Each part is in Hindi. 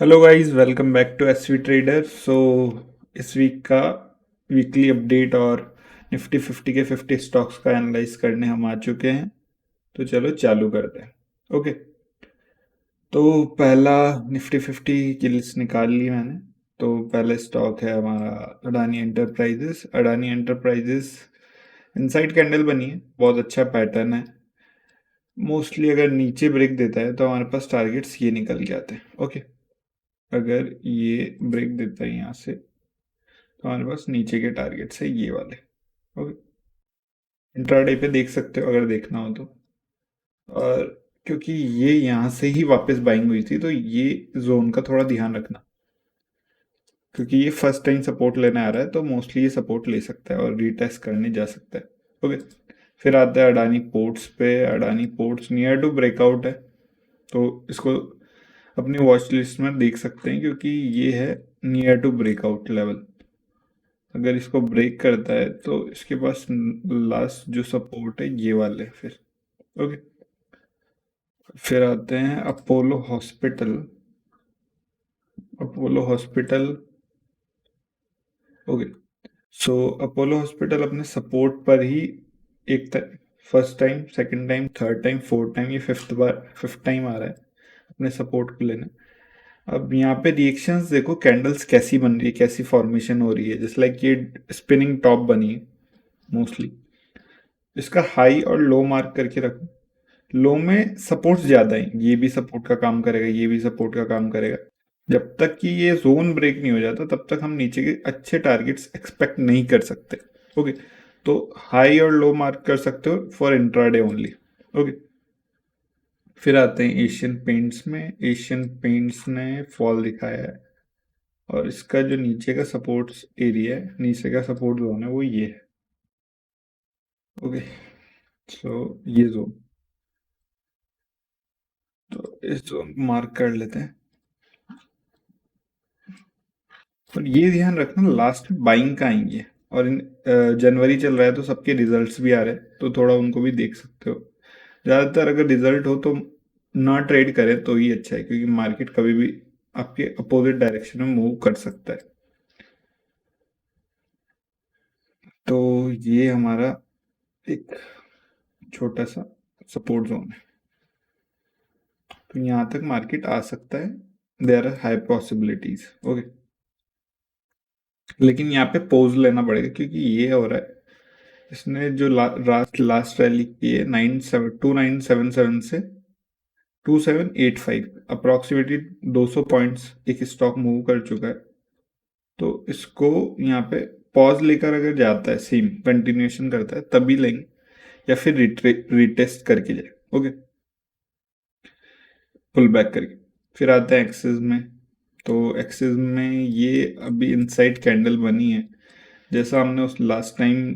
Hello guys, welcome back to SV trader. इस वीक का वीकली अपडेट और निफ्टी 50 के 50 स्टॉक्स का एनालाइज करने हम आ चुके हैं। तो चलो चालू करते हैं। ओके, तो पहला निफ्टी 50 की लिस्ट निकाल ली मैंने। तो पहला स्टॉक है हमारा Adani enterprises. Adani enterprises inside candle बनी है, बहुत अच्छा पैटर्न है। मोस्टली अगर नीचे ब्रेक देता है तो हमारे पास टारगेट्स ये निकल के आते हैं। ओके, अगर ये ब्रेक देता है यहाँ से तो हमारे पास नीचे के टारगेट्स है ये वाले। ओके, इंट्राडे पे देख सकते हो अगर देखना हो तो। और क्योंकि ये यहाँ से ही वापस बाइंग हुई थी तो ये जोन का थोड़ा ध्यान रखना, क्योंकि ये फर्स्ट टाइम सपोर्ट लेने आ रहा है तो मोस्टली ये सपोर्ट ले सकता है और रीटेस्ट करने जा सकता है। ओके, फिर आता है अडानी पोर्ट्स पे। Adani ports near to breakout है, तो इसको अपनी वॉच लिस्ट में देख सकते हैं क्योंकि ये है नियर टू ब्रेकआउट लेवल। अगर इसको ब्रेक करता है तो इसके पास लास्ट जो सपोर्ट है ये वाले फिर। ओके, फिर आते हैं Apollo hospital. Apollo hospital, okay, so Apollo hospital अपने सपोर्ट पर ही एक first time, second time, third time, fourth time, ये फिफ्थ टाइम आ रहा है अपने सपोर्ट को लेने। अब यहाँ पे रिएक्शंस देखो, कैंडल्स कैसी बन रही है, कैसी फॉर्मेशन हो रही है। जस्ट लाइक ये स्पिनिंग टॉप बनी है मोस्टली। इसका हाई और लो मार्क करके रखो। लो में सपोर्ट्स ज्यादा है, ये भी सपोर्ट का काम करेगा, ये भी सपोर्ट का काम करेगा। जब तक कि ये जोन ब्रेक नहीं हो जाता तब तक हम नीचे के अच्छे टारगेट्स एक्सपेक्ट नहीं कर सकते। ओके, तो हाई और लो मार्क कर सकते हो फॉर इंट्राडे ओनली। ओके, फिर आते हैं एशियन पेंट्स में। एशियन पेंट्स ने फॉल दिखाया है और इसका जो नीचे का सपोर्ट एरिया है, नीचे का सपोर्ट जोन है वो ये है। ओके, सो ये जोन, तो इस जोन को मार्क कर लेते हैं। और ये ध्यान रखना लास्ट में बाइंग का आएंगे। और जनवरी चल रहा है तो सबके रिजल्ट्स भी आ रहे हैं तो थोड़ा उनको भी देख सकते हो। ज़्यादातर अगर रिजल्ट हो तो ना ट्रेड करें तो ही अच्छा है, क्योंकि मार्केट कभी भी आपके अपोजिट डायरेक्शन में मूव कर सकता है। तो ये हमारा एक छोटा सा सपोर्ट जोन है, तो यहाँ तक मार्केट आ सकता है। There are high possibilities. Okay, लेकिन यहाँ पे पोज लेना पड़ेगा क्योंकि ये हो रहा है। इसने जो लास्ट रैली की है 2977 से 2785, अप्रोक्सीमेटली 200 पॉइंट्स एक स्टॉक मूव कर चुका है। तो इसको यहाँ पे पॉज लेकर अगर जाता है, सेम कंटिन्यूएशन करता है तभी लेंगे, या फिर रिटेस्ट करके जाए। ओके, पुल बैक करके। फिर आता है एक्सिस में। तो एक्सिस में ये अभी इनसाइड कैंडल बनी है, जैसा हमने उस लास्ट टाइम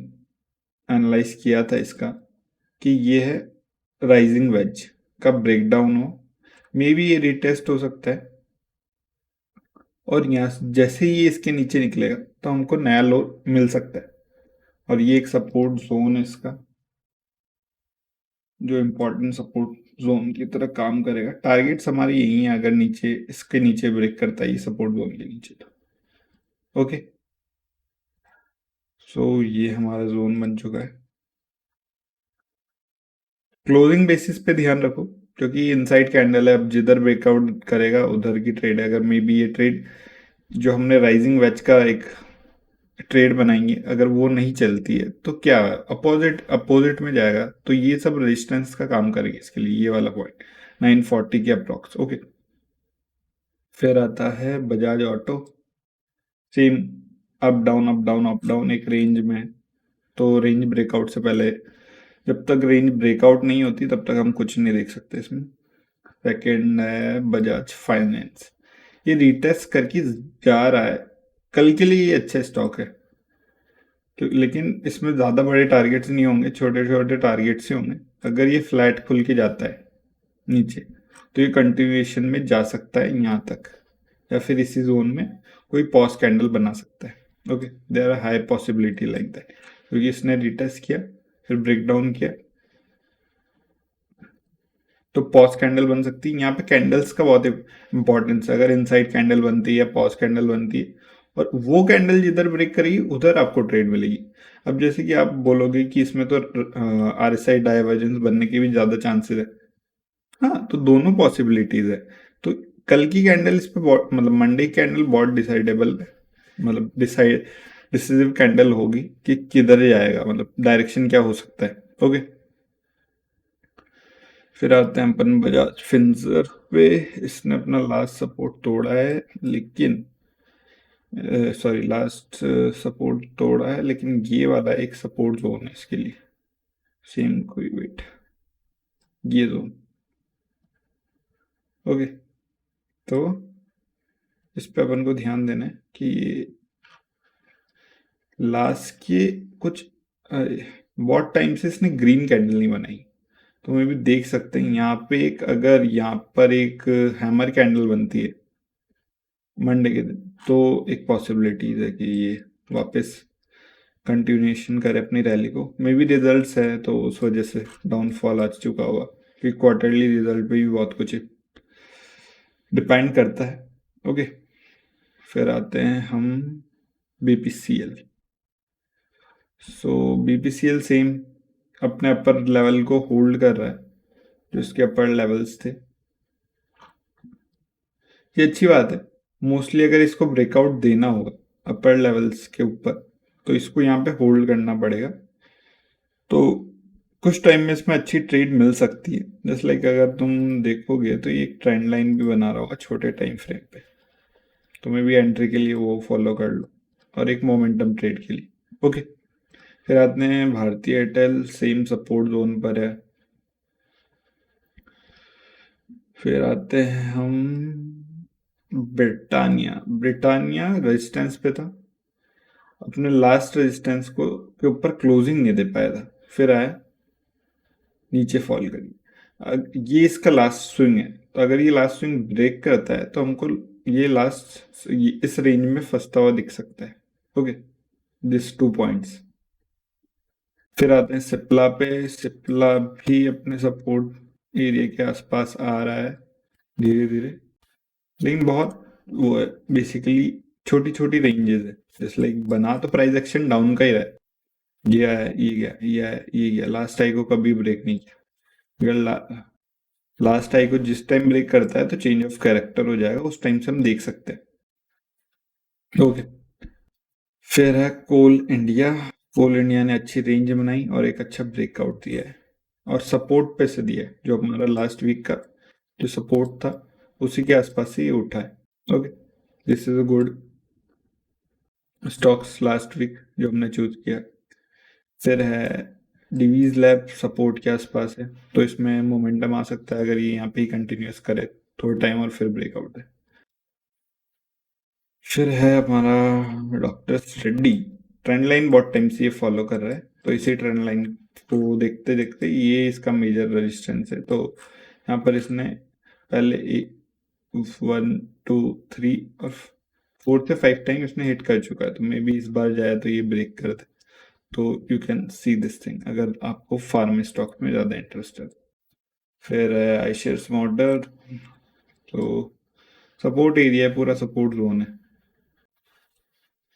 एनालाइज किया था इसका, कि ये है राइजिंग वेज का ब्रेकडाउन हो, मे बी ये रिटेस्ट हो सकता है। और यहाँ जैसे ही ये इसके नीचे निकलेगा तो हमको नया लो मिल सकता है। और ये एक सपोर्ट जोन है इसका, जो इम्पोर्टेंट सपोर्ट जोन की तरह काम करेगा। टारगेट्स हमारे यही है, अगर नीचे इसके नीचे ब्रेक करता है ये सपोर्ट जोन के नीचे तो। ओके, सो ये हमारा जोन बन चुका है। क्लोजिंग बेसिस पे ध्यान रखो, क्योंकि इनसाइड कैंडल है। अब जिधर ब्रेकआउट करेगा उधर की ट्रेड है। अगर मे बी ये ट्रेड जो हमने राइजिंग वेज का एक ट्रेड बनाएंगे, अगर वो नहीं चलती है तो क्या अपोजिट अपोजिट में जाएगा, तो ये सब रेजिस्टेंस का काम करेगी इसके लिए, ये वाला पॉइंट 940 के अप्रॉक्स। ओके, फिर आता है Bajaj auto. Same, up down up down up down एक रेंज में। तो रेंज ब्रेकआउट से पहले, जब तक रेंज ब्रेकआउट नहीं होती तब तक हम कुछ नहीं देख सकते इसमें। सेकेंड है बजाज फाइनेंस। ये रिटेस्ट करके जा रहा है, कल के लिए ये अच्छा स्टॉक है। लेकिन इसमें ज़्यादा बड़े टारगेट्स नहीं होंगे, छोटे छोटे टारगेट्स ही होंगे। अगर ये फ्लैट खुल के जाता है नीचे तो ये कंटिन्यूएशन में जा सकता है यहाँ तक, या फिर इसी जोन में कोई पॉज कैंडल बना सकता है। Okay, there are high possibility like that, क्योंकि इसने रिटेस्ट किया, फिर ब्रेक डाउन किया, तो पॉज कैंडल बन सकती है। यहाँ पे कैंडल्स का बहुत इंपॉर्टेंस है। अगर इनसाइड कैंडल बनती है या पॉज कैंडल बनती है और वो कैंडल जिधर ब्रेक करेगी उधर आपको ट्रेड मिलेगी। अब जैसे कि आप बोलोगे कि इसमें तो RSI डाइवर्जेंस बनने के भी ज़्यादा चांसेस है। हाँ, तो दोनों पॉसिबिलिटीज है। तो कल की कैंडल इस पे मतलब मंडे की कैंडल बहुत डिसाइडेबल है, मतलब डिसिसिव कैंडल होगी कि किधर जाएगा, मतलब डायरेक्शन क्या हो सकता है। ओके, फिर आते हैं अपन बजाज फिंसर पे। इसने अपना लास्ट सपोर्ट तोड़ा है, लेकिन सॉरी लास्ट सपोर्ट तोड़ा है, लेकिन ये वाला एक सपोर्ट जोन है इसके लिए। सेम कोई वेट, ये जोन। ओके, तो इस पे अपन को ध्यान देना है कि लास्ट के कुछ बहुत टाइम से इसने ग्रीन कैंडल नहीं बनाई। तो मैं भी देख सकते हैं यहाँ पे एक, अगर यहाँ पर एक हैमर कैंडल बनती है मंडे के दिन, तो एक पॉसिबिलिटीज है कि ये वापस कंटिन्यूएशन करे अपनी रैली को। मे बी रिजल्ट्स है तो उस वजह से डाउनफॉल आ चुका होगा, क्योंकि क्वार्टरली रिजल्ट पे भी बहुत कुछ डिपेंड करता है। ओके, फिर आते हैं हम BPCL। सो BPCL सेम अपने अपर लेवल को होल्ड कर रहा है, जो इसके अपर लेवल्स थे। ये अच्छी बात है। मोस्टली अगर इसको ब्रेकआउट देना होगा अपर लेवल्स के ऊपर, तो इसको यहाँ पे होल्ड करना पड़ेगा। तो कुछ टाइम में इसमें अच्छी ट्रेड मिल सकती है। जस्ट लाइक अगर तुम देखोगे तो ये एक ट्रेंड लाइन भी बना रहा होगा छोटे टाइम फ्रेम पे, तुम्हें भी एंट्री के लिए वो फॉलो कर लो, और एक मोमेंटम ट्रेड के लिए। ओके, फिर आते हैं भारतीय एयरटेल, सेम सपोर्ट जोन पर है। फिर आते हैं हम ब्रिटानिया। ब्रिटानिया रेजिस्टेंस पे था, अपने लास्ट रेजिस्टेंस को के ऊपर क्लोजिंग नहीं दे पाया था, फिर आया नीचे फॉल करी। ये इसका लास्ट स्विंग है, तो अगर ये लास्ट स्विंग ब्रेक करता है तो हमको ये इस रेंज में फंसता हुआ दिख सकता है। Okay, this 2 points. फिर आते हैं सिप्ला पे। सिप्ला भी अपने सपोर्ट एरिया के आसपास आ रहा है धीरे धीरे, लेकिन बहुत वो है, बेसिकली छोटी छोटी रेंजेस है। जैसे लाइक बना तो प्राइस एक्शन डाउन का ही रहा है, ये आया ये गया ये आया ये गया, लास्ट हाई को कभी ब्रेक नहीं किया। अगर लास्ट हाई को जिस टाइम ब्रेक करता है तो चेंज ऑफ कैरेक्टर हो जाएगा, उस टाइम से हम देख सकते हैं। ओके, फिर है कोल इंडिया। कोल इंडिया ने अच्छी रेंज बनाई और एक अच्छा ब्रेकआउट दिया है, और सपोर्ट पे से दिया है, जो हमारा लास्ट वीक का जो सपोर्ट था उसी के आसपास से ये उठा है। Okay, this is a good stocks last week जो हमने चूज किया। फिर है डिवीज लैब, सपोर्ट के आसपास है, तो इसमें मोमेंटम आ सकता है अगर ये यहाँ पे ही कंटिन्यूस करे थोड़ा टाइम और फिर ब्रेकआउट है। फिर है हमारा डॉक्टर रेड्डी। ट्रेंड लाइन बहुत टाइम से ये फॉलो कर रहा है, तो इसी ट्रेंड लाइन को देखते देखते ये इसका मेजर रेजिस्टेंस है। तो यहाँ पर इसने पहले 1 2 3 और 4 से 5 टाइम इसने हिट कर चुका है, तो मे बी इस बार जाए तो ये ब्रेक कर दे। तो you can see this thing अगर आपको फार्म स्टॉक में ज़्यादा इंटरेस्ट है। फिर आई शेयर्स मॉडल, तो सपोर्ट एरिया है, पूरा सपोर्ट जोन है।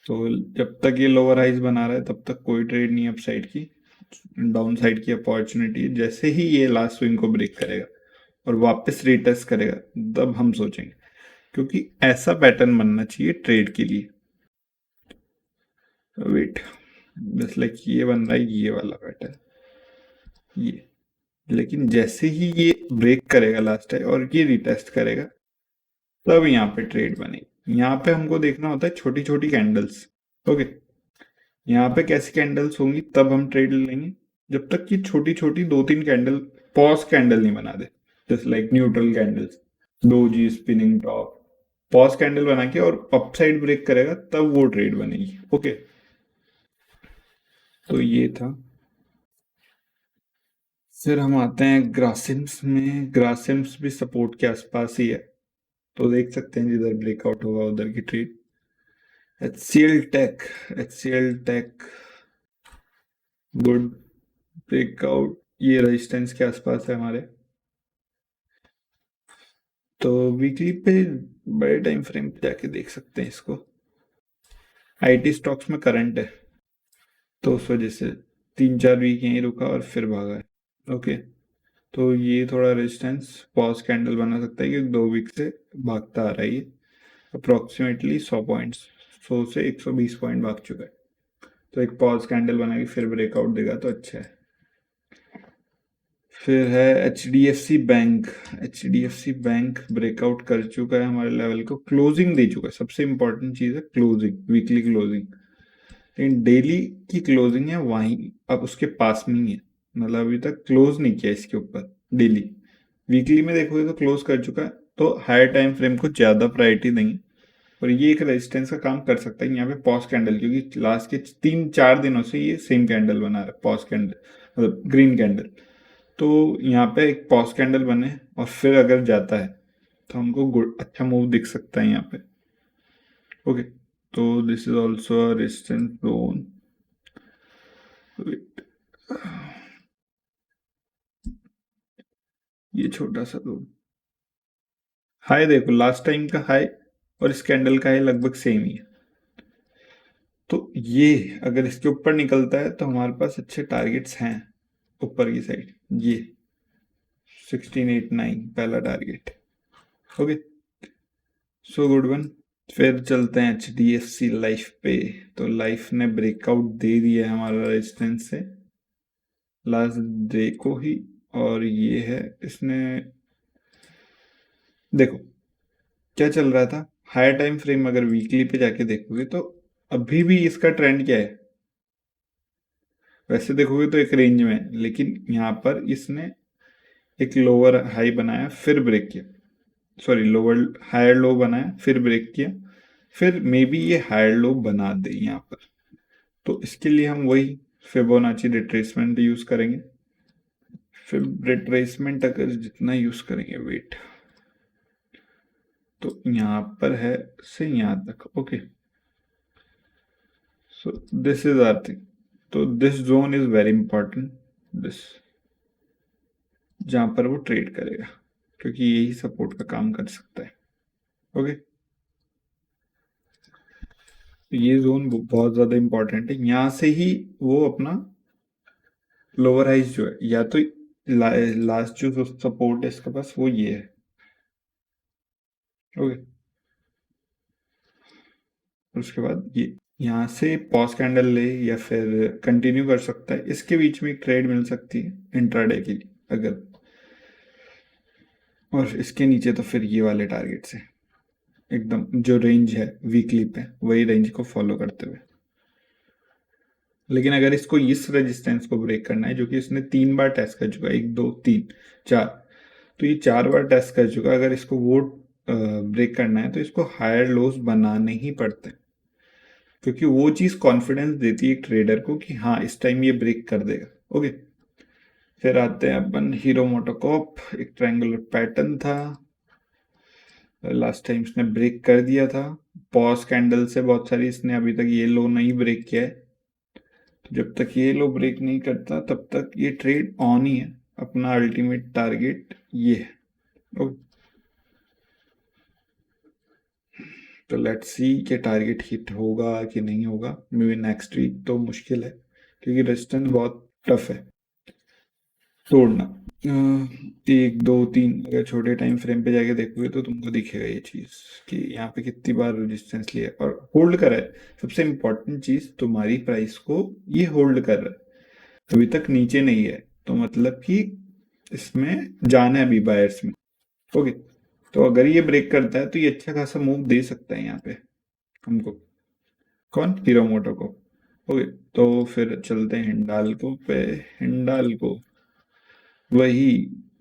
तो जब तक ये लोअर हाइज बना रहा है तब तक कोई ट्रेड नहीं अपसाइड की। डाउन साइड की अपॉर्चुनिटी जैसे ही ये लास्ट स्विंग को ब्रेक करेगा और वापस रीटेस्ट करेगा, तब हम सोचेंगे, क्योंकि ऐसा पैटर्न बनना चाहिए ट्रेड के लिए। वेट, बस लाइक ये बन रहा है ये वाला पैटर्न, ये। लेकिन जैसे ही ये ब्रेक करेगा लास्ट टाइम और ये रिटेस्ट करेगा, तब यहाँ पे ट्रेड बनेगी। यहाँ पे हमको देखना होता है छोटी छोटी कैंडल्स। ओके, यहाँ पे कैसी कैंडल्स होंगी तब हम ट्रेड लेंगे, जब तक कि छोटी छोटी 2 3 कैंडल पॉज कैंडल नहीं बना दे, just like neutral candles, doji, spinning top. Pause candle बना के और अपसाइड ब्रेक करेगा तब वो ट्रेड बनेगी। ओके, तो ये था। फिर हम आते हैं ग्रासिम्स में। ग्रासिम्स भी सपोर्ट के आसपास ही है, तो देख सकते हैं जिधर ब्रेकआउट होगा उधर की trade. HCL tech. HCL tech good breakout, ये रेजिस्टेंस के आसपास है हमारे। तो वीकली पे बड़े टाइम फ्रेम पे जाके देख सकते हैं इसको। आईटी स्टॉक्स में करंट है, तो उस वजह से 3-4 वीक यहीं रुका और फिर भागा है। ओके, तो ये थोड़ा रेजिस्टेंस पॉज कैंडल बना सकता है, क्योंकि 2 वीक से भागता आ रहा है ये। अप्रोक्सीमेटली 100 पॉइंट्स, 100 से 120 पॉइंट भाग चुका है। तो एक पॉज कैंडल बना के फिर ब्रेकआउट देगा तो अच्छा है। फिर है HDFC bank. HDFC bank breakout कर चुका है हमारे लेवल को, क्लोजिंग दे चुका है। सबसे इंपॉर्टेंट चीज़ है क्लोजिंग, वीकली क्लोजिंग। लेकिन डेली की क्लोजिंग है वहीं, अब उसके पास में ही है, मतलब अभी तक क्लोज नहीं किया इसके ऊपर डेली। वीकली में देखोगे तो क्लोज कर चुका है, तो हायर टाइम फ्रेम को ज़्यादा प्रायोरिटी देंगे। और ये एक रेजिस्टेंस का काम कर सकता है यहाँ पे पॉज कैंडल, क्योंकि लास्ट के 3-4 दिनों से ये सेम कैंडल बना रहा है, पॉज कैंडल मतलब ग्रीन कैंडल। तो यहाँ पे एक पॉज कैंडल बने और फिर अगर जाता है तो हमको गुड अच्छा मूव दिख सकता है यहाँ पे। ओके, तो this is also a resistance zone. ये छोटा सा जोन, हाई देखो लास्ट टाइम का हाई और इस कैंडल का हाई लगभग सेम ही है। तो ये अगर इसके ऊपर निकलता है तो हमारे पास अच्छे टारगेट्स हैं ऊपर की साइड। ये 1689 पहला target. Okay, so good one. फिर चलते हैं HDFC लाइफ पे। तो लाइफ ने ब्रेकआउट दे दिया है हमारा रेजिस्टेंस से लास्ट डे को ही, और ये है इसने, देखो क्या चल रहा था। हायर टाइम फ्रेम अगर वीकली पे जाके देखोगे तो अभी भी इसका ट्रेंड क्या है, वैसे देखोगे तो एक रेंज में है, लेकिन यहाँ पर इसने एक लोअर हाई बनाया फिर ब्रेक किया, सॉरी लोअर हायर लो बनाया फिर ब्रेक किया, फिर मे बी ये हायर लो बना दे यहाँ पर। तो इसके लिए हम वही फिबोनाची रिट्रेसमेंट यूज करेंगे। फिर रिट्रेसमेंट अगर जितना यूज करेंगे वेट, तो यहाँ पर है से यहाँ तक। Okay, so this is our thing. तो this zone is very important, this जहाँ पर वो ट्रेड करेगा, क्योंकि यही सपोर्ट का काम कर सकता है। ओके, ये जोन बहुत ज़्यादा इंपॉर्टेंट है। यहाँ से ही वो अपना लोअर हाइज जो है, या तो लास्ट जो सपोर्ट है इसके पास वो ये है। ओके, उसके बाद ये यहाँ से पॉज कैंडल ले या फिर कंटिन्यू कर सकता है। इसके बीच में एक ट्रेड मिल सकती है इंट्राडे के लिए अगर, और इसके नीचे तो फिर ये वाले टारगेट से एकदम जो रेंज है वीकली पे वही रेंज को फॉलो करते हुए। लेकिन अगर इसको इस रेजिस्टेंस को ब्रेक करना है, जो कि इसने 3 बार टेस्ट कर चुका है, 1 2 3 4, तो ये 4 बार टेस्ट कर चुका है। अगर इसको वो ब्रेक करना है तो इसको हायर लोस बनाने ही पड़ते हैं, क्योंकि वो चीज़ कॉन्फिडेंस देती है एक ट्रेडर को कि हाँ इस टाइम ये ब्रेक कर देगा। ओके, फिर आते हैं अपन हीरो मोटोकॉर्प। एक ट्रायंगुलर पैटर्न था, लास्ट टाइम इसने ब्रेक कर दिया था पॉज कैंडल से बहुत सारी, इसने अभी तक ये लो नहीं ब्रेक किया है। तो जब तक ये लो ब्रेक नहीं करता तब तक ये ट्रेड ऑन ही है। अपना अल्टीमेट टारगेट ये है। ओके, तो लेट्स सी कि टारगेट हिट होगा कि नहीं होगा। मे बी नेक्स्ट वीक तो मुश्किल है, क्योंकि रेजिस्टेंस बहुत टफ है तोड़ना। 1 2 3 अगर छोटे टाइम फ्रेम पे जाके देखोगे तो तुमको दिखेगा ये चीज़ कि यहाँ पे कितनी बार रेजिस्टेंस लिया और होल्ड करा है। सबसे इम्पोर्टेंट चीज़, तुम्हारी प्राइस को ये होल्ड कर रहा है, अभी तक नीचे नहीं है, तो मतलब कि इसमें जाना है अभी बायर्स में। ओके, तो अगर ये ब्रेक करता है तो ये अच्छा खासा मूव दे सकता है यहाँ पे हमको। कौन? हीरो मोटो को। ओके, तो फिर चलते हैं हिंडाल्को पे। हिंडाल्को वही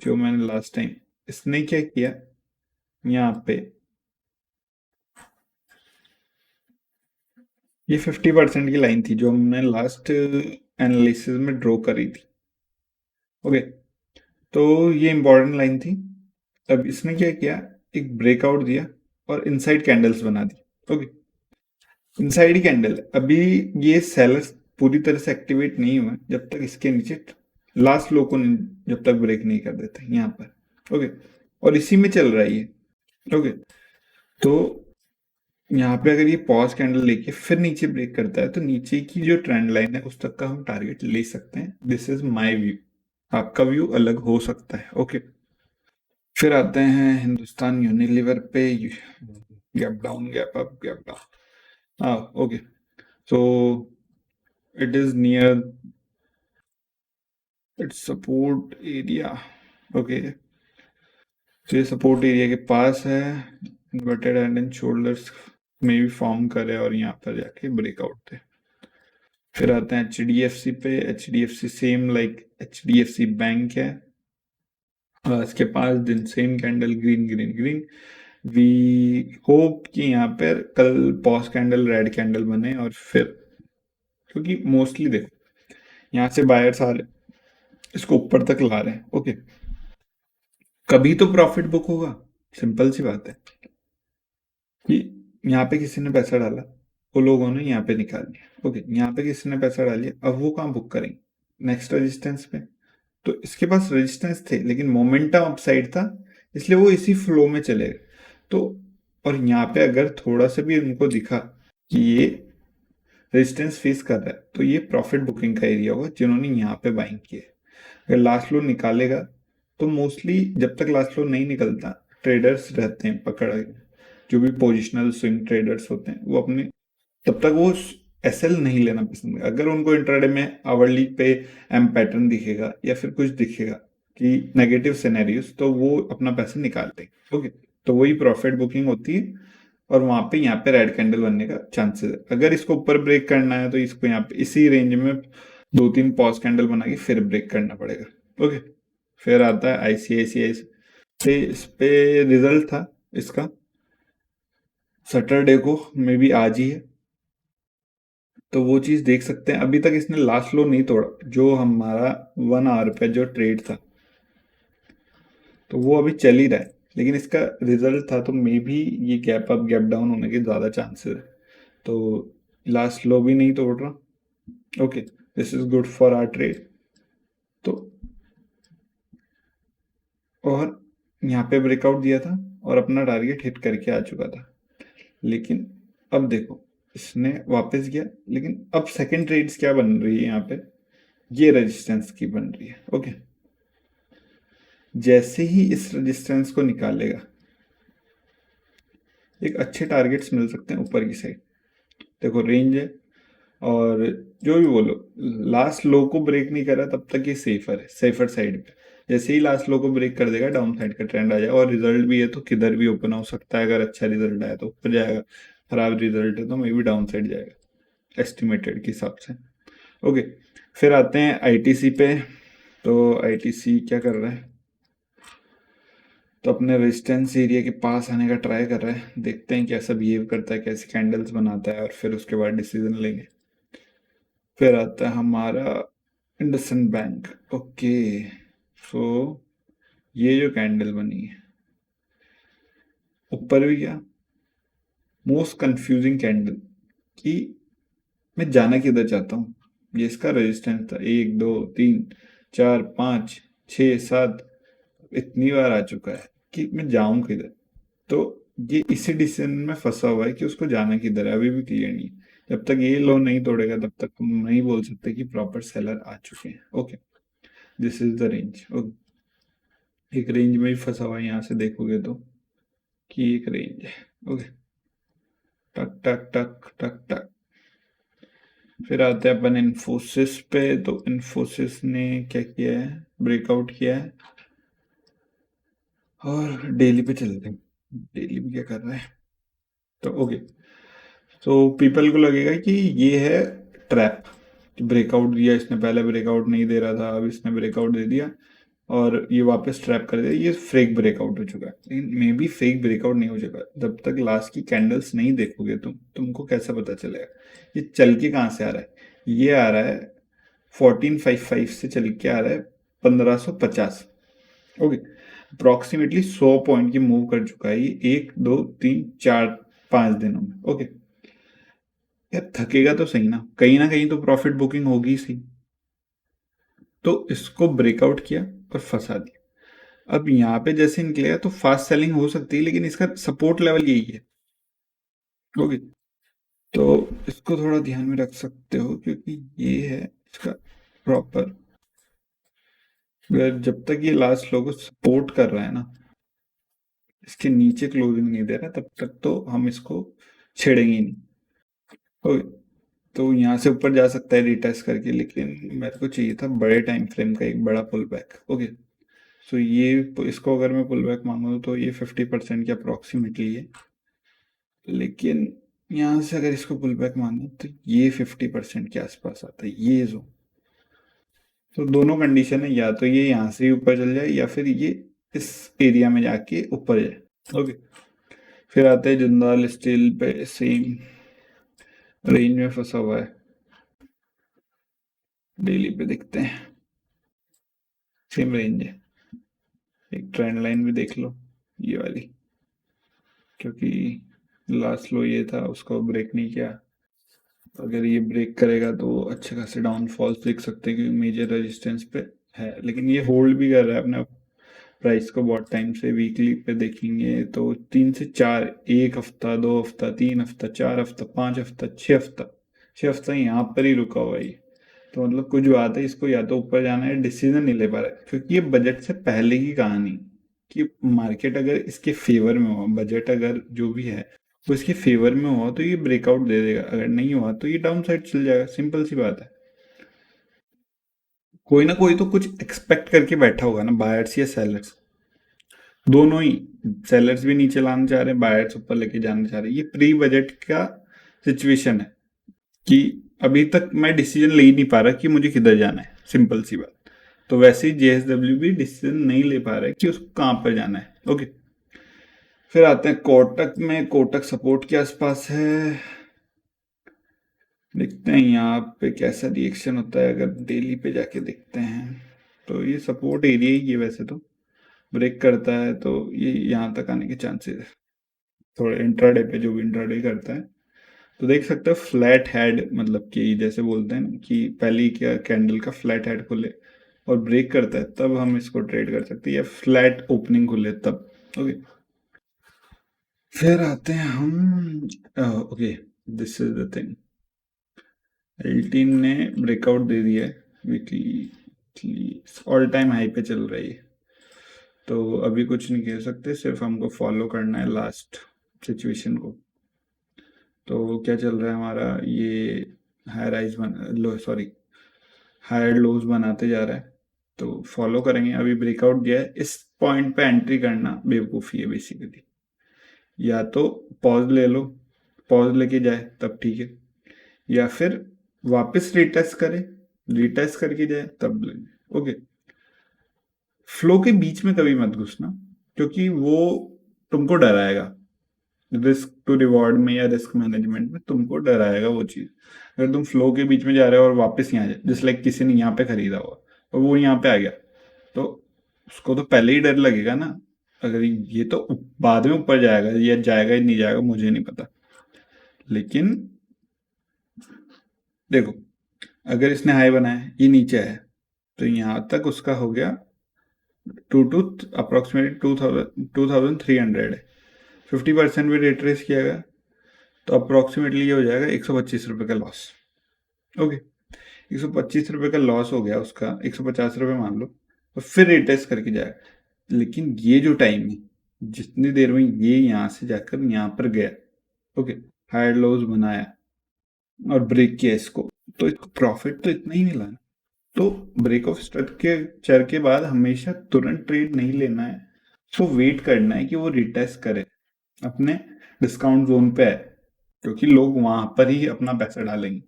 जो मैंने लास्ट टाइम, इसने क्या किया यहाँ पे, ये 50% की लाइन थी जो हमने लास्ट एनालिसिस में ड्रॉ करी थी। ओके, तो ये इंपॉर्टेंट लाइन थी। अब इसने क्या किया, एक ब्रेकआउट दिया और इनसाइड कैंडल्स बना दी। ओके, इनसाइड कैंडल, अभी ये सेलर्स पूरी तरह से एक्टिवेट नहीं हुए जब तक इसके नीचे लास्ट लो को जब तक ब्रेक नहीं कर देते यहाँ पर। ओके, और इसी में चल रहा है ये। ओके, तो यहाँ पे अगर ये पॉज कैंडल लेके फिर नीचे ब्रेक करता है तो नीचे की जो ट्रेंड लाइन है उस तक का हम टारगेट ले सकते हैं। दिस इज माय व्यू, आपका व्यू अलग हो सकता है। ओके, फिर आते हैं हिंदुस्तान यूनिलीवर पे। Gap down, gap up, gap down. हाँ, okay, so it is near its support area. Okay, तो ये सपोर्ट एरिया के पास है, इन्वर्टेड हैंड एंड शोल्डर्स में भी फॉर्म करे और यहाँ पर जाके ब्रेकआउट थे। फिर आते हैं HDFC पे। HDFC same like HDFC bank है, इसके पास दिन same candle, green green green. We hope कि यहाँ पर कल पॉज कैंडल रेड कैंडल बने और फिर, क्योंकि मोस्टली देखो यहाँ से बायर्स आ रहे, इसको ऊपर तक ला रहे हैं। ओके, कभी तो प्रॉफिट बुक होगा, सिंपल सी बात है कि यहाँ पे किसी ने पैसा डाला, वो लोगों ने यहाँ पे निकाल लिया। ओके, यहाँ पे किसी ने पैसा डाल लिया, अब वो कहाँ बुक करेंगे? नेक्स्ट रेजिस्टेंस पे। तो इसके पास रेजिस्टेंस थे लेकिन मोमेंटम अपसाइड था, इसलिए वो इसी फ्लो में चले गए। तो और यहाँ पे अगर थोड़ा सा भी उनको दिखा कि ये रेजिस्टेंस फेस कर रहा है तो ये प्रॉफिट बुकिंग का एरिया होगा जिन्होंने यहाँ पे बाइंग किया है। अगर लास्ट लो निकालेगा तो मोस्टली जब तक लास्ट लो नहीं निकलता ट्रेडर्स रहते हैं पकड़, जो भी पोजिशनल स्विंग ट्रेडर्स होते हैं वो अपने, तब तक वो SL नहीं लेना पसंद है। अगर उनको इंट्राडे में आवरली पे एम पैटर्न दिखेगा या फिर कुछ दिखेगा कि नेगेटिव सिनेरियोस, तो वो अपना पैसा निकाल देंगे। ओके, तो वही प्रॉफिट बुकिंग होती है और वहां पे यहाँ पे रेड कैंडल बनने का चांसेस है। अगर इसको ऊपर ब्रेक करना है तो इसको यहाँ पे इसी रेंज में 2-3 पॉज कैंडल बना के फिर ब्रेक करना पड़ेगा। ओके, फिर आता है ICICI पे। इस पे रिजल्ट था इसका सैटरडे को, मे बी आज ही है, तो वो चीज देख सकते हैं। अभी तक इसने लास्ट लो नहीं तोड़ा, जो हमारा 1 आवर पे जो ट्रेड था तो वो अभी चल ही रहा है, लेकिन इसका रिजल्ट था तो मे बी ये गैप अप गैप डाउन होने के ज़्यादा चांसेस है। तो लास्ट लो भी नहीं तोड़ रहा। Okay, this is good for our trade. तो और यहाँ पे ब्रेकआउट दिया था और अपना टारगेट हिट करके आ चुका था, लेकिन अब देखो इसने वापस गया, लेकिन अब सेकंड ट्रेड्स क्या बन रही है यहाँ पे, ये रेजिस्टेंस की बन रही है। ओके, जैसे ही इस रेजिस्टेंस को निकालेगा एक अच्छे टारगेट्स मिल सकते हैं ऊपर की साइड। देखो रेंज है और जो भी बोलो, लास्ट लो को ब्रेक नहीं करा तब तक ये सेफर है, सेफर साइड पे। जैसे ही लास्ट लो को ब्रेक कर देगा डाउन साइड का ट्रेंड आ जाएगा, और रिजल्ट भी है तो किधर भी ओपन हो सकता है। अगर अच्छा रिजल्ट आया तो ऊपर जाएगा, खराब रिजल्ट है तो मे बी डाउन साइड जाएगा एस्टिमेटेड के हिसाब से। ओके, फिर आते हैं ITC पे। तो ITC क्या कर रहा है, तो अपने रेजिस्टेंस एरिया के पास आने का ट्राई कर रहा है। देखते हैं कैसा बिहेव करता है, कैसे कैंडल्स बनाता है और फिर उसके बाद डिसीजन लेंगे। फिर आता है हमारा इंडसइंड बैंक। ओके, सो ये जो कैंडल बनी है ऊपर भी गया, मोस्ट कंफ्यूजिंग कैंडल कि मैं जाना किधर चाहता हूँ। ये इसका रेजिस्टेंस था 1 2 3 4 5 6 7, इतनी बार आ चुका है कि मैं जाऊं किधर। तो ये इसी डिसीजन में फंसा हुआ है कि उसको जाना किधर है, अभी भी क्लियर नहीं। जब तक ये लो नहीं तोड़ेगा तब तक हम नहीं बोल सकते कि प्रॉपर सेलर आ चुके हैं। Okay, this is the range. Okay, एक रेंज में ही फंसा हुआ है, यहाँ से देखोगे तो कि एक रेंज है। ओके, टक टक टक टक टक। फिर आते हैं अपन इन्फोसिस पे। तो इन्फोसिस ने क्या किया है, ब्रेकआउट किया है और डेली पे चलते हैं। डेली में क्या कर रहा है, तो ओके, तो पीपल को लगेगा कि ये है ट्रैप, ब्रेकआउट दिया इसने, पहले ब्रेकआउट नहीं दे रहा था, अब इसने ब्रेकआउट दे दिया और ये वापस ट्रैप कर दिया, ये फेक ब्रेकआउट हो चुका है। लेकिन मे बी फेक ब्रेकआउट नहीं हो चुका, जब तक लास्ट की कैंडल्स नहीं देखोगे तुमको कैसा पता चलेगा ये चल के कहाँ से आ रहा है। ये आ रहा है 1455 से चल के आ रहा है 1550। ओके, अप्रोक्सीमेटली 100 पॉइंट की मूव कर चुका है ये 1 2 3 4 5 दिनों में। ओके, यार थकेगा तो सही ना कहीं तो प्रॉफिट बुकिंग होगी सी। तो इसको ब्रेकआउट किया और फंसा दिया। अब यहाँ पे जैसे निकलेगा तो फास्ट सेलिंग हो सकती है, लेकिन इसका सपोर्ट लेवल यही है। ओके, तो इसको थोड़ा ध्यान में रख सकते हो, क्योंकि ये है इसका प्रॉपर, अगर जब तक ये लास्ट लोगो सपोर्ट कर रहा है ना, इसके नीचे क्लोजिंग नहीं दे रहा, तब तक तो हम इसको छेड़ेंगे ही नहीं। ओके, तो यहाँ से ऊपर जा सकता है रिटेस्ट करके, लेकिन मेरे को चाहिए था बड़े टाइम फ्रेम का एक बड़ा पुल बैक। ओके, सो ये इसको अगर मैं पुल बैक मांगू तो ये 50% के अप्रॉक्सीमेटली है, लेकिन यहाँ से अगर इसको पुल बैक मांगू तो ये 50% के आसपास आता है ये जो। तो दोनों कंडीशन है, या तो ये यहाँ से ऊपर चल जाए या फिर ये इस एरिया में जाके ऊपर जाए। ओके, फिर आते हैं जिंदाल स्टील पे, सेम रेंज में फंसा हुआ है, डेली पे देखते हैं, सेम रेंज है। एक ट्रेंड लाइन भी देख लो ये वाली, क्योंकि लास्ट लो ये था, उसको ब्रेक नहीं किया। अगर ये ब्रेक करेगा तो अच्छे खासे डाउनफॉल्स देख सकते हैं, क्योंकि मेजर रेजिस्टेंस पे है, लेकिन ये होल्ड भी कर रहा है अपने प्राइस को बहुत टाइम से। वीकली पे देखेंगे तो 3 से 4, 1 हफ्ता, 2 हफ्ता, 3 हफ्ता, 4 हफ्ता, 5 हफ्ता, 6 हफ्ता, 6 हफ्ता यहाँ पर ही रुका हुआ है ये। तो मतलब कुछ बात है, इसको या तो ऊपर जाना है, डिसीजन नहीं ले पा रहा है, क्योंकि ये बजट से पहले की कहानी, कि मार्केट अगर इसके फेवर में हो, बजट अगर जो भी है वो इसके फेवर में हुआ तो ये ब्रेकआउट दे देगा, अगर नहीं हुआ तो ये डाउन साइड चल जाएगा, सिंपल सी बात है। कोई ना कोई तो कुछ एक्सपेक्ट करके बैठा होगा ना, बायर्स या सेलर्स, दोनों ही। सेलर्स भी नीचे लाना चाह रहे हैं, बायर्स ऊपर लेके जाना चाह रहे हैं, ये प्री बजट का सिचुएशन है, कि अभी तक मैं डिसीजन ले ही नहीं पा रहा कि मुझे किधर जाना है, सिंपल सी बात। तो वैसे ही जेएसडब्ल्यू भी डिसीजन नहीं ले पा रहा है कि उसको कहाँ पर जाना है। ओके, फिर आते हैं कोटक में। कोटक सपोर्ट के आसपास है, देखते हैं यहाँ पे कैसा रिएक्शन होता है। अगर डेली पे जाके देखते हैं तो ये सपोर्ट एरिया ही है, वैसे तो ब्रेक करता है तो ये यहाँ तक आने के चांसेस है। थोड़ा इंट्राडे पे, जो भी इंट्राडे करता है तो देख सकते हो फ्लैट हेड, मतलब कि जैसे बोलते हैं ना कि पहली क्या कैंडल का फ्लैट हेड खुले और ब्रेक करता है, तब हम इसको ट्रेड कर सकते हैं, या फ्लैट ओपनिंग खुले तब। ओके, फिर आते हैं हम, okay, this is the thing, एल्टीन ने ब्रेकआउट दे दिया है, वीकली ऑल टाइम हाई पे चल रही है, तो अभी कुछ नहीं कह सकते, सिर्फ हमको फॉलो करना है लास्ट सिचुएशन को। तो क्या चल रहा है हमारा, ये हाई राइज बन लो, सॉरी, हायर लोज बनाते जा रहा है, तो फॉलो करेंगे। अभी ब्रेकआउट दिया है, इस पॉइंट पे एंट्री करना बेवकूफ़ी है बेसिकली, या तो पॉज ले लो, पॉज लेके जाए तब ठीक है, या फिर वापस रिटेस्ट करे, रिटेस्ट करके जाए तब लेंगे। ओके, फ्लो के बीच में कभी मत घुसना, क्योंकि वो तुमको डराएगा, रिस्क टू रिवॉर्ड में या रिस्क मैनेजमेंट में तुमको डराएगा वो चीज़। अगर तुम फ्लो के बीच में जा रहे हो और वापस यहाँ जाए, जिस लाइक किसी ने यहाँ पे खरीदा हुआ और वो यहाँ पे आ गया, तो उसको तो पहले ही डर लगेगा ना। अगर ये तो बाद में ऊपर जाएगा, या जाएगा ही नहीं जाएगा मुझे नहीं पता, लेकिन देखो, अगर इसने हाई बनाया, ये नीचे आया, तो यहाँ तक उसका हो गया टू अप्रोक्सीमेटली 2300 है, 50% भी रिट्रेस किया गया तो अप्रोक्सीमेटली ये हो जाएगा 125 रुपये का लॉस। ओके, 125 रुपये का लॉस हो गया उसका, 150 रुपये मान लो, तो फिर रिटेस्ट करके जाएगा। लेकिन ये जो टाइम है, जितनी देर में ये यहाँ से जाकर यहाँ पर गया, ओके, हायर लोज बनाया और ब्रेक किया इसको, तो इसको प्रॉफिट तो इतना ही मिला ना। तो ब्रेक ऑफ स्ट्रक्चर के बाद हमेशा तुरंत ट्रेड नहीं लेना है, तो वेट करना है कि वो रिटेस्ट करे, अपने डिस्काउंट जोन पे है, क्योंकि लोग वहां पर ही अपना पैसा डालेंगे।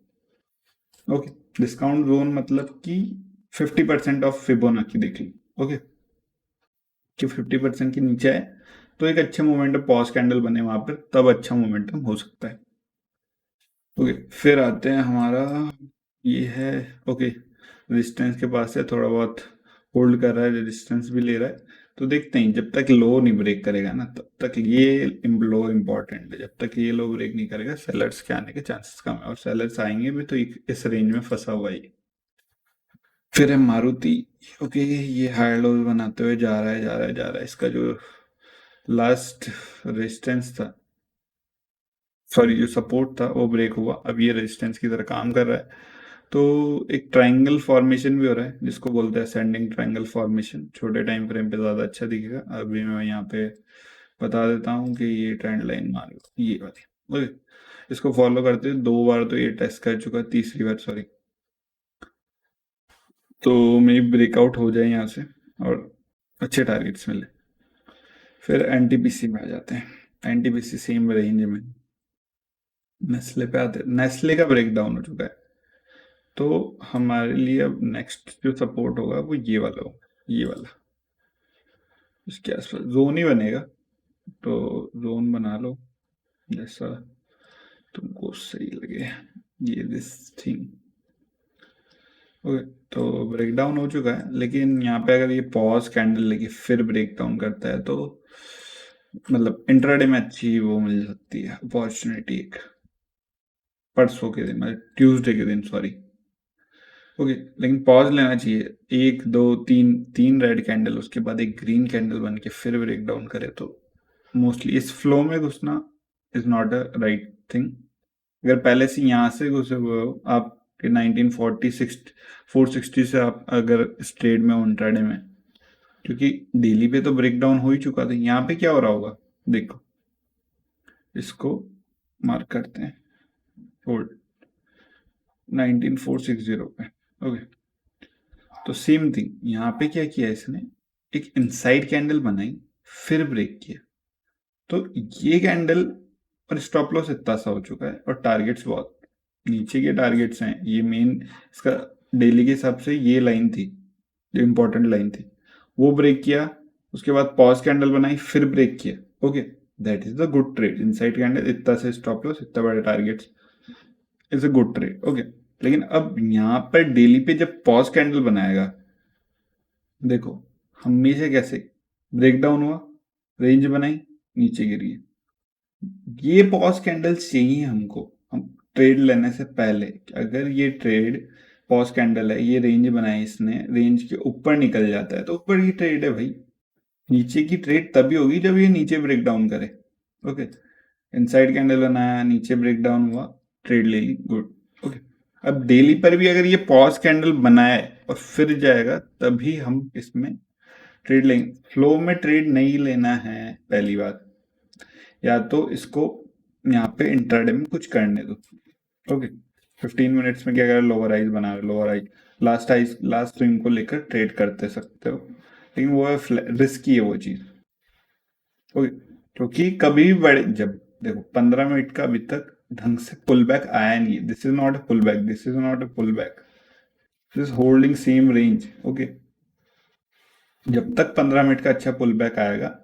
ओके, डिस्काउंट जोन मतलब कि 50% ऑफ फिबोनाची देख ली। ओके, कि 50% के नीचे है तो एक अच्छा मोमेंटम, पॉज कैंडल बने वहां पर, तब अच्छा मोमेंटम हो सकता है। ओके, फिर आते हैं हमारा, ये है, ओके, रेजिस्टेंस के पास है, थोड़ा बहुत होल्ड कर रहा है, रेजिस्टेंस भी ले रहा है, तो देखते हैं जब तक लो नहीं ब्रेक करेगा ना, तब तक ये लो इम्पॉर्टेंट है। जब तक ये लो ब्रेक नहीं करेगा, सेलर्स के आने के चांसेस कम है, और सेलर्स आएंगे भी तो इस रेंज में फंसा हुआ ही। फिर है मारुति। ओके, ये हाई लोज बनाते हुए जा रहा है जा रहा है जा रहा है। इसका जो लास्ट रेजिस्टेंस था, सॉरी जो सपोर्ट था, वो ब्रेक हुआ। अब ये रेजिस्टेंस की तरह काम कर रहा है। तो एक ट्रायंगल फॉर्मेशन भी हो रहा है, जिसको बोलते हैं असेंडिंग ट्रायंगल फॉर्मेशन। छोटे टाइम फ्रेम पे ज़्यादा अच्छा दिखेगा। अभी मैं यहाँ पे बता देता हूँ कि ये ट्रेंड लाइन मान लो ये वाली। ओके, इसको फॉलो करते हुए 2 बार तो ये टेस्ट कर चुका है, तीसरी बार सॉरी। तो मे ब्रेकआउट हो जाए यहाँ से और अच्छे टारगेट्स मिले। फिर एनटीपीसी में आ जाते हैं। एनटीपीसी सेम रेंज में नेस्ले पे आते, नेस्ले का ब्रेक डाउन हो चुका है। तो हमारे लिए अब नेक्स्ट जो सपोर्ट होगा वो ये वाला होगा, ये वाला। इसके आसपास जोन ही बनेगा, तो जोन बना लो जैसा तुमको सही लगे। ये दिस थिंग। ओके, तो ब्रेक डाउन हो चुका है, लेकिन यहाँ पे अगर ये पॉज कैंडल लेके फिर ब्रेक डाउन करता है तो मतलब इंट्राडे में अच्छी वो मिल सकती है अपॉर्चुनिटी एक। परसों के दिन मतलब ट्यूसडे के दिन सॉरी। ओके, लेकिन पॉज लेना चाहिए। एक दो तीन, तीन रेड कैंडल उसके बाद एक ग्रीन कैंडल बन के फिर ब्रेक डाउन करे तो मोस्टली इस फ्लो में घुसना is not a right thing. अगर पहले से यहाँ से घुसे हुए हो आपके 1946 460 से, आप अगर इस ट्रेड में हो इंट्राडे में, क्योंकि डेली पे तो ब्रेक डाउन हो ही चुका था। यहाँ पे क्या हो रहा होगा देखो, इसको मार्क करते हैं होल्ड 19460 पे। ओके, तो सेम थिंग यहाँ पे क्या किया इसने, एक इनसाइड कैंडल बनाई फिर ब्रेक किया। तो ये कैंडल और स्टॉप लॉस इतना सा हो चुका है और टारगेट्स बहुत नीचे के टारगेट्स हैं। ये मेन इसका डेली के हिसाब से ये लाइन थी जो इंपॉर्टेंट लाइन थी, वो ब्रेक किया। उसके बाद पॉज कैंडल बनाई फिर ब्रेक किया। Okay, that is the good trade. Inside candle इतना से स्टॉप लॉस इतना बड़े targets is a good trade. Okay, लेकिन अब यहाँ पर डेली पे जब पॉज कैंडल बनाएगा, देखो हमेशा कैसे ब्रेक डाउन हुआ, रेंज बनाई, नीचे गिरी। ये पॉज कैंडल चाहिए हमको, हम ट्रेड लेने से पहले। अगर ये ट्रेड पॉज कैंडल है, ये रेंज बनाई इसने, रेंज के ऊपर निकल जाता है तो ऊपर की ट्रेड है भाई। नीचे की ट्रेड तभी होगी जब ये नीचे ब्रेक डाउन करे। ओके, इनसाइड कैंडल बनाया, नीचे ब्रेक डाउन हुआ, ट्रेड ले ली, गुड। ओके, अब डेली पर भी अगर ये पॉज कैंडल बनाए और फिर जाएगा तभी हम इसमें ट्रेड लेंगे। फ्लो में ट्रेड नहीं लेना है पहली बात, या तो इसको यहाँ पे इंट्राडे में कुछ करने दो। ओके, 15 मिनट्स में क्या करें, लोअर आइज बना रहे, लोअर आइज लास्ट स्विंग को लेकर ट्रेड करते सकते हो, लेकिन वो है रिस्की है वो चीज। ओके, क्योंकि कभी भी बड़े जब देखो 15 मिनट का अभी तक ढंग से पुल बैक आया नहीं। This is not a pull back, this is not a pull back, this holding same range. Okay, जब तक 15 मिनट का अच्छा पुल बैक आएगा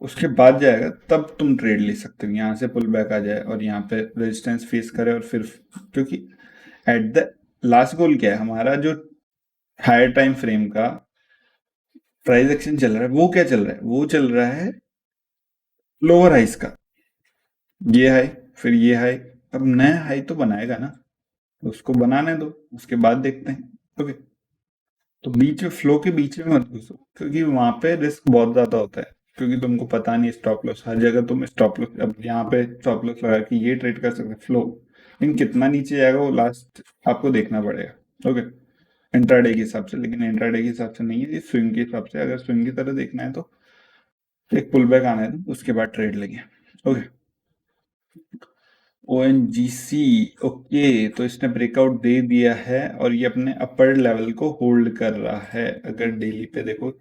उसके बाद जाएगा तब तुम ट्रेड ले सकते हो। यहाँ से पुल बैक आ जाए और यहाँ पे रेजिस्टेंस फेस करे और फिर, क्योंकि एट द लास्ट गोल क्या है हमारा, जो हायर टाइम फ्रेम का प्राइस एक्शन चल रहा है वो क्या चल रहा है, वो चल रहा है लोअर हाइस का। ये हाई, फिर ये हाई, अब नया हाई तो बनाएगा ना, उसको बनाने दो, उसके बाद देखते हैं। ओके, तो बीच में फ्लो के बीच में मत घुसो, क्योंकि वहां पे रिस्क बहुत ज्यादा होता है। क्योंकि तुमको पता नहीं स्टॉप लॉस, हर जगह तुम स्टॉप लॉस, अब यहाँ पे स्टॉप लॉस लगा कि ये ट्रेड कर सकते फ्लो, लेकिन कितना नीचे जाएगा वो लास्ट आपको देखना पड़ेगा। ओके, इंट्राडे के हिसाब से, लेकिन इंट्राडे के हिसाब से नहीं है, ये स्विंग के हिसाब से। अगर स्विंग की तरह देखना है तो एक पुल बैक आने दो, उसके बाद ट्रेड लेंगे। Okay, ONGC। ओके, तो इसने ब्रेकआउट दे दिया है और ये अपने अपर लेवल को होल्ड कर रहा है। अगर डेली पे देखो,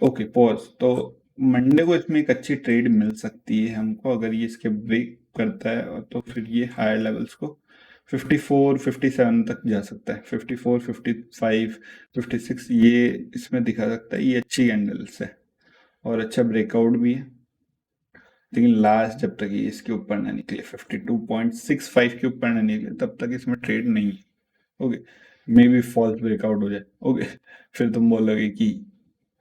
ओके पॉज, तो मंडे को इसमें एक अच्छी ट्रेड मिल सकती है हमको। अगर ये इसके ब्रेक करता है और तो फिर ये हायर लेवल्स को 54 57 तक जा सकता है। 54 55 56 ये इसमें दिखा सकता है। ये अच्छी कैंडल्स है और अच्छा ब्रेकआउट भी है, लेकिन लास्ट जब तक ये इसके ऊपर ना निकले 52.65 के ऊपर ना निकले तब तक इसमें ट्रेड नहीं है। Okay, may be false breakout हो जाए। ओके, फिर तुम बोलोगे कि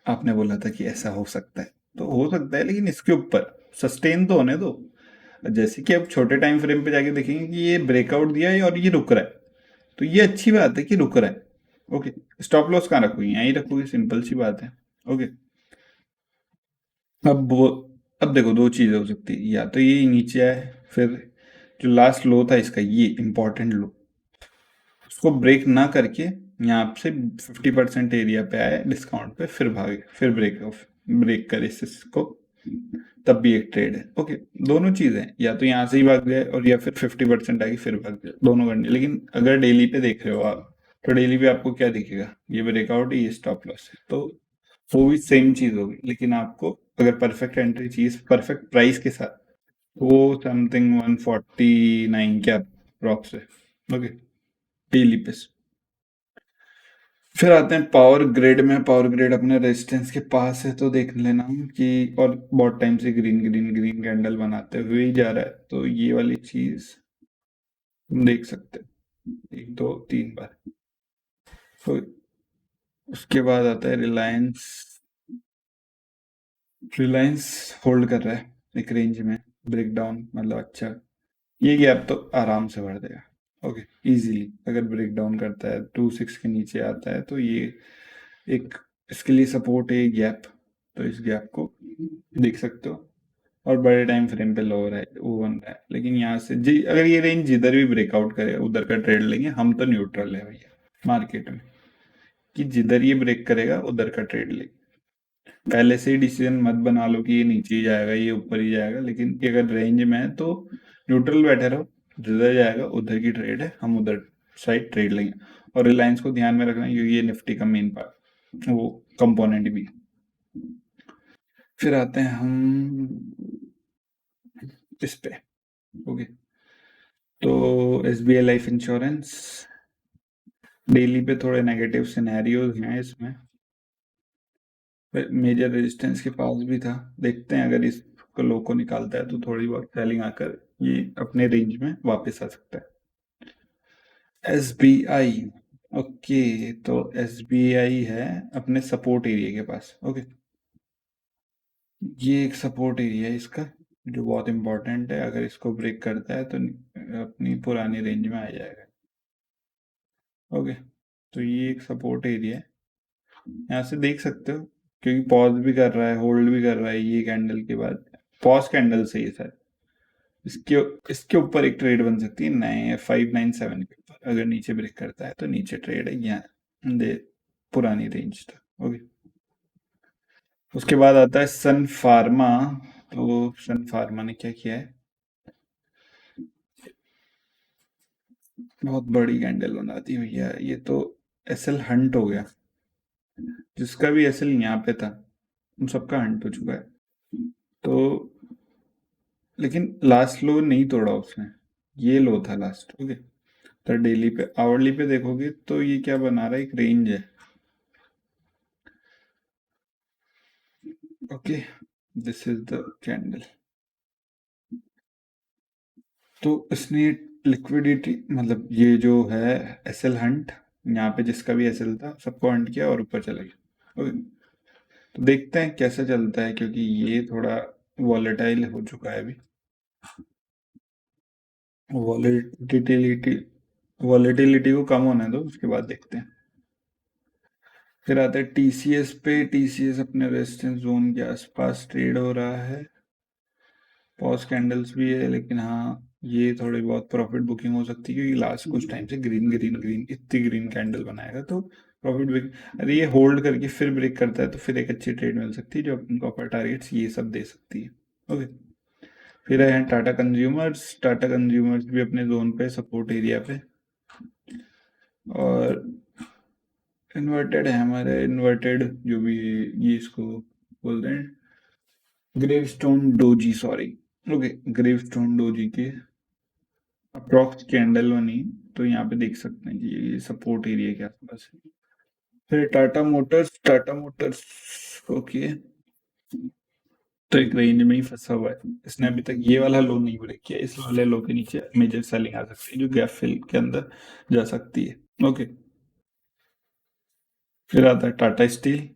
आपने बोला था कि ऐसा हो सकता है, तो हो सकता है, लेकिन इसके ऊपर सस्टेन तो होने दो। जैसे कि अब छोटे टाइम फ्रेम पे जाके देखेंगे कि ये ब्रेकआउट दिया है और ये रुक रहा है, तो ये अच्छी बात है कि रुक रहा है। ओके, स्टॉप लॉस कहाँ रखोगे? यहीं रखोगे, सिंपल सी बात है। ओके, अब वो, अब देखो दो चीज़ हो सकती है, या तो ये नीचे आए, फिर जो लास्ट लो था इसका, ये इंपॉर्टेंट लो, उसको ब्रेक ना करके यहाँ से 50% एरिया पे आए डिस्काउंट पे, फिर भागे, फिर ब्रेक करे इसको, तब भी एक ट्रेड है। ओके, दोनों चीज़ें, या तो यहाँ से ही भाग जाए और या फिर 50% आएगी फिर भाग जाए, दोनों करने। लेकिन अगर डेली पे देख रहे हो आप, तो डेली पे आपको क्या दिखेगा? ये ब्रेकआउट है, ये स्टॉप लॉस है, तो वो भी सेम चीज़ होगी। लेकिन आपको अगर परफेक्ट एंट्री चीज परफेक्ट प्राइस के साथ, वो समथिंग 149 के अप्रॉक्स है। ओके, डेली पे। फिर आते हैं पावर ग्रिड में। पावर ग्रिड अपने रेजिस्टेंस के पास है, तो देख लेना कि, और बहुत टाइम से ग्रीन ग्रीन ग्रीन कैंडल बनाते हुए ही जा रहा है, तो ये वाली चीज तुम देख सकते हो 1 2 3 बार। तो उसके बाद आता है रिलायंस। रिलायंस होल्ड कर रहा है एक रेंज में, ब्रेक डाउन मतलब अच्छा, ये गैप तो आराम से भर देगा। ओके, इजीली अगर ब्रेक डाउन करता है 26 के नीचे आता है, तो ये एक, इसके लिए सपोर्ट है गैप, तो इस गैप को देख सकते हो। और बड़े टाइम फ्रेम पे लो रहा है, वो बन रहा है। लेकिन यहाँ से जी अगर ये रेंज जिधर भी ब्रेकआउट करे उधर का ट्रेड लेंगे हम, तो न्यूट्रल है भैया मार्केट में, कि जिधर ये ब्रेक करेगा उधर का ट्रेड लेंगे। पहले से ही डिसीजन मत बना लो कि ये नीचे ही जाएगा, ये ऊपर ही जाएगा, लेकिन अगर रेंज में है तो न्यूट्रल बैठे रहो, जिधर जाएगा उधर की ट्रेड है, हम उधर साइड ट्रेड लेंगे। और रिलायंस को ध्यान में रखना है, क्योंकि ये निफ्टी का मेन पार्ट, वो कंपोनेंट भी। फिर आते हैं हम इस पे। ओके, तो S B I life insurance, daily पे थोड़े नेगेटिव सिनेरियोज हैं इसमें, मेजर रेजिस्टेंस के पास भी था। देखते हैं अगर इस लो को निकालता है तो थोड़ी बहुत सेलिंग आकर ये अपने रेंज में वापस आ सकता है। एस बी आई, ओके, तो एस बी आई है अपने सपोर्ट एरिया के पास। ओके, ये एक सपोर्ट एरिया है इसका, जो बहुत इंपॉर्टेंट है। अगर इसको ब्रेक करता है तो अपनी पुरानी रेंज में आ जाएगा। ओके, तो ये एक सपोर्ट एरिया है, यहाँ से देख सकते हो, क्योंकि पॉज भी कर रहा है, होल्ड भी कर रहा है, ये कैंडल के बाद पॉज कैंडल से ही सर, इसके इसके ऊपर एक ट्रेड बन सकती है 597 के ऊपर। अगर नीचे ब्रेक करता है तो नीचे ट्रेड है यहाँ, दे पुरानी रेंज तक। ओके, उसके बाद आता है सन फार्मा। तो सन फार्मा ने क्या किया है, बहुत बड़ी कैंडल बना दी भैया, ये तो एस एल हंट हो गया, जिसका भी एस एल यहाँ पे था उन सबका हंट हो चुका है। तो लेकिन लास्ट लो नहीं तोड़ा उसने, ये लो था लास्ट। ओके, तो डेली पे आवरली पे देखोगे तो ये क्या बना रहा है, एक रेंज है। Okay, this is the candle. तो इसने लिक्विडिटी मतलब ये जो है एस एल हंट, यहाँ पे जिसका भी एस एल था सबको हंट किया और ऊपर चला गया। ओके, तो देखते हैं कैसे चलता है, क्योंकि ये थोड़ा वॉलेटाइल हो चुका है अभी। वॉलेटिलिटी वॉलेटिलिटी को कम होने दो, उसके बाद देखते हैं। फिर आते हैं टीसीएस पे। टीसीएस अपने रेजिस्टेंस जोन के आसपास ट्रेड हो रहा है, पॉज कैंडल्स भी है, लेकिन हाँ ये थोड़ी बहुत प्रॉफिट बुकिंग हो सकती है, क्योंकि लास्ट कुछ टाइम से ग्रीन ग्रीन ग्रीन इतनी ग्रीन कैंडल बनाएगा, तो प्रॉफिट बुकिंग। अरे ये होल्ड करके फिर ब्रेक करता है तो फिर एक अच्छी ट्रेड मिल सकती है, जो अपन को अपर टारगेट्स ये सब दे सकती है। ओके, फिर आए हैं टाटा कंज्यूमर्स। टाटा कंज्यूमर्स भी अपने जोन पे, सपोर्ट एरिया पे, और इन्वर्टेड है हमारे, इन्वर्टेड जो भी ये इसको बोलते हैं, gravestone doji, sorry. Okay, gravestone doji के अप्रॉक्स कैंडल बनी, तो यहाँ पे देख सकते हैं कि ये सपोर्ट एरिया के आसपास है। फिर Tata Motors. Tata Motors, okay, तो एक रेंज में ही फंसा हुआ है, इसने अभी तक ये वाला लो नहीं ब्रेक किया, इस वाले लो के नीचे मेजर सेलिंग आ सकती है, जो गैप फिल के अंदर जा सकती है। ओके, फिर आता है टाटा स्टील।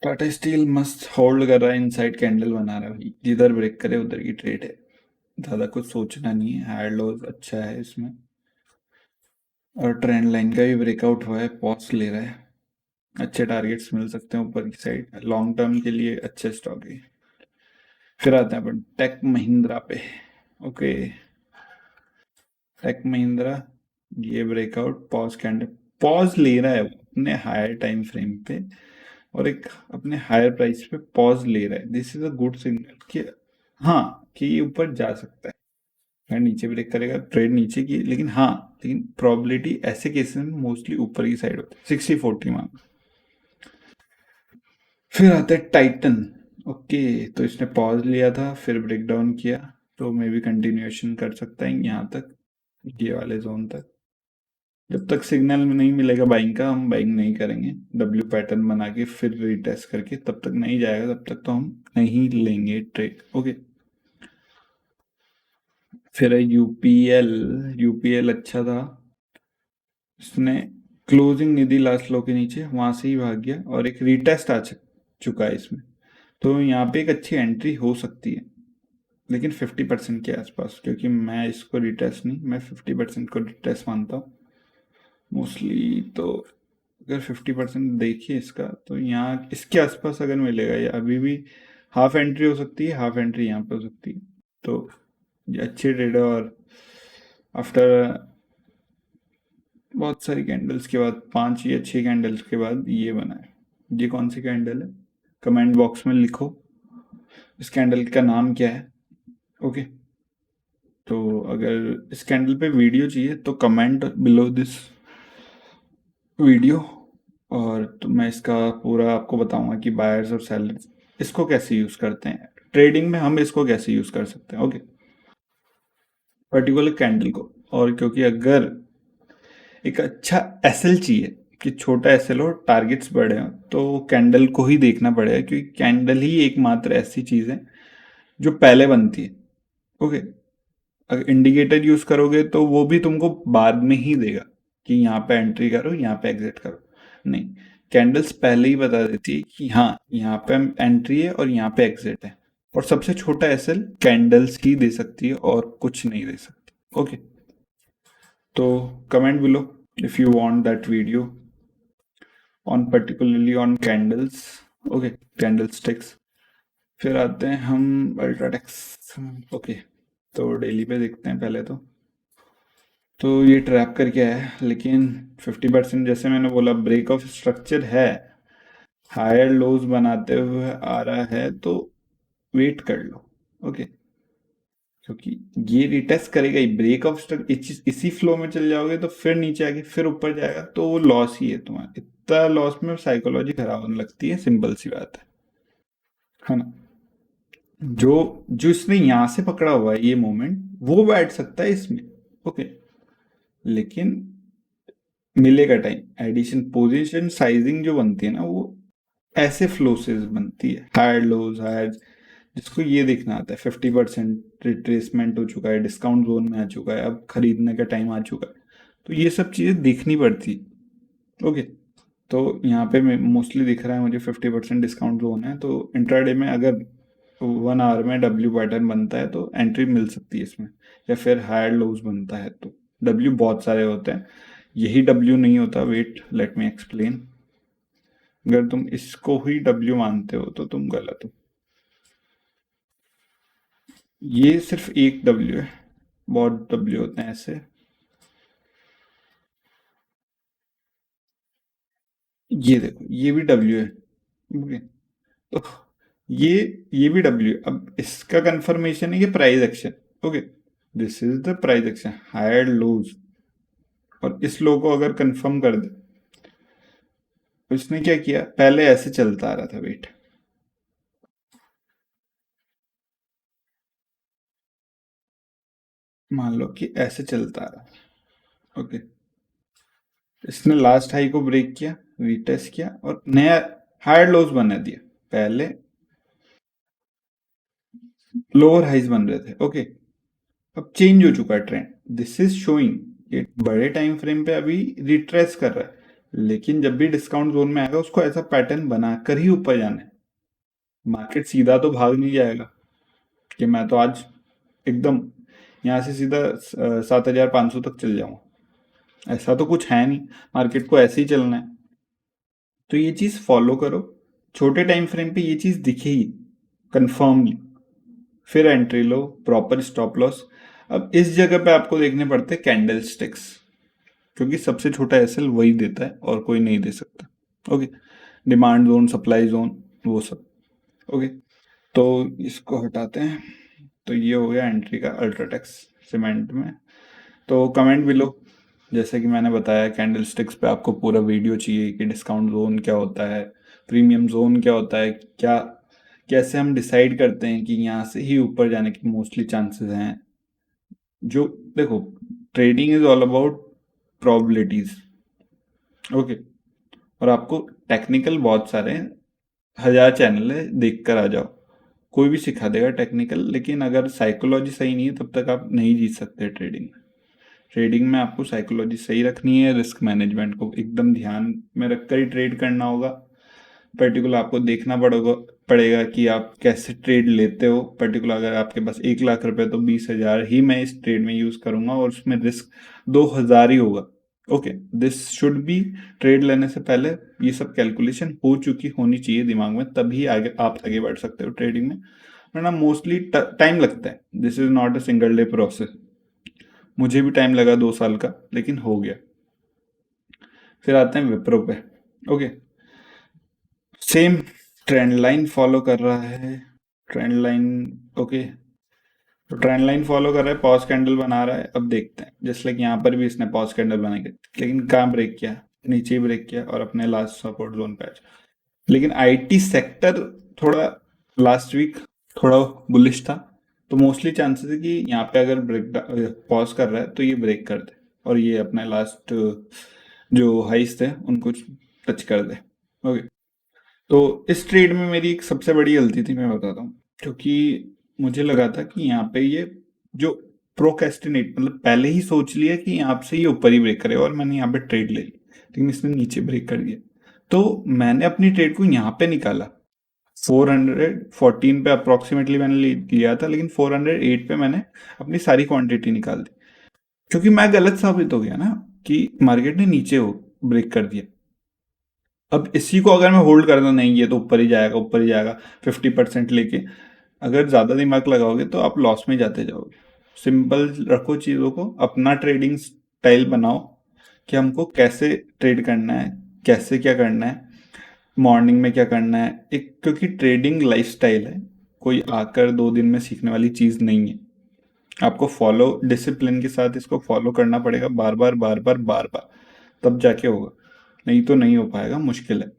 टाटा स्टील मस्त होल्ड कर रहा है, इनसाइड कैंडल बना रहा है भाई, जिधर ब्रेक करे उधर की ट्रेड है, ज़्यादा कुछ सोचना नहीं है। हायर लोज अच्छा है इसमें, और ट्रेंड लाइन का भी ब्रेकआउट हुआ है, पॉज ले रहा है, अच्छे टारगेट्स मिल सकते हैं ऊपर की साइड, लॉन्ग टर्म के लिए अच्छे स्टॉक है। फिर आते हैं अपन टेक महिंद्रा पे। ओके, टेक महिंद्रा, ये ब्रेकआउट पॉज कैंडल, पॉज ले रहा है वो अपने हायर टाइम फ्रेम पे, और एक अपने हायर प्राइस पे पॉज ले रहा है। This is a good signal कि हाँ, कि ये ऊपर जा सकता है। अगर नीचे ब्रेक करेगा, ट्रेड नीचे की, लेकिन हाँ, लेकिन प्रोबेबिलिटी ऐसे केसेस में मोस्टली ऊपर की साइड होती है, 60-40 मान। फिर आता है टाइटन। ओके, तो इसने पॉज लिया था, फिर ब्रेक डाउन किया, तो मे बी कंटिन्यूएशन कर सकता है यहाँ तक, ये वाले जोन तक। जब तक सिग्नल नहीं मिलेगा बाइंग का, हम बाइंग नहीं करेंगे। डब्ल्यू पैटर्न बना के फिर रीटेस्ट करके तब तक नहीं जाएगा, तब तक तो हम नहीं लेंगे ट्रेड। ओके, फिर है यूपीएल। यूपीएल अच्छा था, इसने क्लोजिंग निधि लास्ट लो के नीचे वहां से ही भाग गया, और एक रीटेस्ट चुका है इसमें, तो यहाँ पे एक अच्छी एंट्री हो सकती है, लेकिन 50% के आसपास, क्योंकि मैं इसको रिटेस्ट नहीं, मैं 50% को रिटेस्ट मानता हूँ मोस्टली। तो अगर 50% देखिए इसका, तो यहाँ इसके आसपास अगर मिलेगा, या अभी भी हाफ एंट्री हो सकती है, हाफ एंट्री यहाँ पे हो सकती है, तो ये अच्छी ट्रेड है। और आफ्टर बहुत सारी कैंडल्स के बाद, 5 या 6 कैंडल्स के बाद ये बना है। ये कौन सी कैंडल है, कमेंट बॉक्स में लिखो इस कैंडल का नाम क्या है। ओके, तो अगर इस कैंडल पे वीडियो चाहिए तो कमेंट बिलो दिस वीडियो, और तो मैं इसका पूरा आपको बताऊंगा कि बायर्स और सेलर्स इसको कैसे यूज करते हैं ट्रेडिंग में, हम इसको कैसे यूज कर सकते हैं। ओके, पर्टिकुलर कैंडल को। और क्योंकि अगर एक अच्छा एसएल चाहिए, कि छोटा एसएल हो, टारगेट्स बड़े हो, तो कैंडल को ही देखना पड़ेगा, क्योंकि कैंडल ही एकमात्र ऐसी चीज है जो पहले बनती है। ओके, अगर इंडिकेटर यूज करोगे तो वो भी तुमको बाद में ही देगा कि यहाँ पे एंट्री करो, यहाँ पे एग्जिट करो, नहीं, कैंडल्स पहले ही बता देती है कि हाँ, यहाँ पे एंट्री है और यहाँ पे एग्जिट है। और सबसे छोटा एसएल कैंडल्स ही दे सकती है, और कुछ नहीं दे सकती। ओके, तो comment below if you want that video on particularly on candles. Okay, candle sticks. फिर आते हैं हम अल्ट्राटेक्स। ओके, तो डेली पे देखते हैं पहले तो ये ट्रैप करके है, लेकिन 50% जैसे मैंने बोला ब्रेक ऑफ स्ट्रक्चर है, हायर लोज बनाते हुए आ रहा है, तो वेट कर लो। ओके, क्योंकि ये रिटेस्ट करेगा ही, ब्रेक ऑफ स्ट्रक्चर इसी फ्लो में चल जाओगे तो फिर नीचे आके फिर ऊपर जाएगा, तो वो लॉस ही है तुम्हारा। इतना लॉस में साइकोलॉजी खराब होने लगती है, सिंपल सी बात है ना। जो जो इसने यहाँ से पकड़ा हुआ है ये मोमेंट, वो बैठ सकता है इसमें। ओके, लेकिन मिलेगा टाइम, एडिशन पोजीशन साइजिंग जो बनती है ना, वो ऐसे फ्लो से बनती है, हायर लोज हायर, जिसको ये देखना आता है 50% रिट्रेसमेंट हो चुका है, डिस्काउंट जोन में आ चुका है, अब खरीदने का टाइम आ चुका है, तो ये सब चीज़ें देखनी पड़ती। ओके, तो यहाँ पे मोस्टली दिख रहा है मुझे 50% डिस्काउंट जोन है, तो इंट्राडे में अगर 1 आवर में डब्ल्यू पैटर्न बनता है तो एंट्री मिल सकती है इसमें, या फिर हायर लोज बनता है तो डब्ल्यू बहुत सारे होते हैं, यही डब्ल्यू नहीं होता। Wait, let me explain. अगर तुम इसको ही डब्ल्यू मानते हो तो तुम गलत हो। ये सिर्फ एक डब्ल्यू है, बहुत डब्ल्यू होते हैं ऐसे। ये देखो, ये भी डब्ल्यू है। ओके, तो ये ये भी डब्ल्यू है। अब इसका कंफर्मेशन है, ये price action. Okay, this is the price action, higher lows, और इस लो को अगर कंफर्म कर दे, तो इसने क्या किया, पहले ऐसे चलता आ रहा था, वेट, मान लो कि ऐसे चलता आ रहा। ओके, इसने लास्ट हाई को ब्रेक किया, रीटेस्ट किया, और नया हायर लोज बना दिया। पहले लोअर हाइज बन रहे थे। ओके, अब चेंज हो चुका है ट्रेंड, दिस इज शोइंग कि बड़े टाइम फ्रेम पे अभी रिट्रेस कर रहा है, लेकिन जब भी डिस्काउंट जोन में आएगा उसको ऐसा पैटर्न बनाकर ही ऊपर जाना है। मार्केट सीधा तो भाग नहीं जाएगा कि मैं तो आज एकदम यहाँ से सीधा 7,500 तक चल जाऊंगा। ऐसा तो कुछ है नहीं, मार्केट को ऐसे ही चलना है। तो ये चीज़ फॉलो करो, छोटे टाइम फ्रेम पे ये चीज़ दिखेगी कंफर्मली, फिर एंट्री लो, प्रॉपर स्टॉप लॉस। अब इस जगह पे आपको देखने पड़ते हैं कैंडल स्टिक्स, क्योंकि सबसे छोटा एसएल वही देता है और कोई नहीं दे सकता। Okay, demand zone, supply zone, वो सब। ओके, तो इसको हटाते हैं। तो ये हो गया एंट्री का अल्ट्राटेक्स सीमेंट में। तो कमेंट भी लो, जैसे कि मैंने बताया कैंडल स्टिक्स पे आपको पूरा वीडियो चाहिए कि डिस्काउंट जोन क्या होता है, प्रीमियम जोन क्या होता है, क्या कैसे हम डिसाइड करते हैं कि यहाँ से ही ऊपर जाने के मोस्टली चांसेस हैं। जो देखो, trading is all about probabilities. Okay, और आपको टेक्निकल बहुत सारे हैं, 1000 चैनल है, देख कर आ जाओ, कोई भी सिखा देगा टेक्निकल। लेकिन अगर साइकोलॉजी सही नहीं है तब तक आप नहीं जीत सकते ट्रेडिंग में। ट्रेडिंग में आपको साइकोलॉजी सही रखनी है, रिस्क मैनेजमेंट को एकदम ध्यान में रखकर ही ट्रेड करना होगा। पर्टिकुलर आपको देखना पड़ेगा कि आप कैसे ट्रेड लेते हो। पर्टिकुलर अगर आपके पास 1 लाख रुपए, तो 20,000 ही मैं इस ट्रेड में यूज करूंगा और उसमें रिस्क 2,000 ही होगा। Okay, this should be, trade लेने से पहले ये सब कैलकुलेशन हो चुकी होनी चाहिए दिमाग में, तभी आगे आप आगे बढ़ सकते हो ट्रेडिंग में, वरना मोस्टली टाइम लगता है। This is not a single day process. मुझे भी टाइम लगा 2 साल का, लेकिन हो गया। फिर आते हैं विप्रो पे। Okay, same trend line follow कर रहा है। ट्रेंड लाइन, ओके, तो ट्रेंड लाइन फॉलो कर रहा है, पॉज कैंडल बना रहा है। अब देखते हैं, जस्ट लाइक यहाँ पर भी इसने पॉज कैंडल बनाई, लेकिन कहाँ ब्रेक किया, नीचे ही ब्रेक किया और अपने लास्ट सपोर्ट जोन पे आ जाए। लेकिन आईटी सेक्टर थोड़ा लास्ट वीक थोड़ा बुलिश था, तो मोस्टली चांसेस है कि यहाँ पे अगर ब्रेक पॉज कर रहा है तो ये ब्रेक कर दे और ये अपने लास्ट जो हाइस थे उनको टच कर दे। ओके, तो इस ट्रेड में मेरी एक सबसे बड़ी गलती थी, मैं बताता हूँ। क्योंकि मुझे लगा था कि यहाँ पे ये जो प्रोक्रेस्टिनेट, मतलब पहले ही सोच लिया कि यहाँ से ये ऊपर ही ब्रेक करे और मैंने यहाँ पे ट्रेड ले ली, लेकिन इसने नीचे ब्रेक कर दिया। तो मैंने अपनी ट्रेड को यहाँ पे निकाला, 414 पे अप्रोक्सीमेटली मैंने लिया था, लेकिन 408 पे मैंने अपनी सारी क्वांटिटी निकाल दी, क्योंकि मैं गलत साबित हो गया ना कि मार्केट ने नीचे हो ब्रेक कर दिया। अब इसी को अगर मैं होल्ड करता, नहीं ये तो ऊपर ही जाएगा, ऊपर ही जाएगा, 50% लेके अगर ज़्यादा दिमाग लगाओगे तो आप लॉस में जाते जाओगे। सिंपल रखो चीज़ों को, अपना ट्रेडिंग स्टाइल बनाओ कि हमको कैसे ट्रेड करना है, कैसे क्या करना है, मॉर्निंग में क्या करना है। एक, क्योंकि ट्रेडिंग लाइफस्टाइल है, कोई आकर 2 दिन में सीखने वाली चीज़ नहीं है। आपको फॉलो, डिसिप्लिन के साथ इसको फॉलो करना पड़ेगा, बार बार बार बार बार बार, तब जाके होगा, नहीं तो नहीं हो पाएगा, मुश्किल है।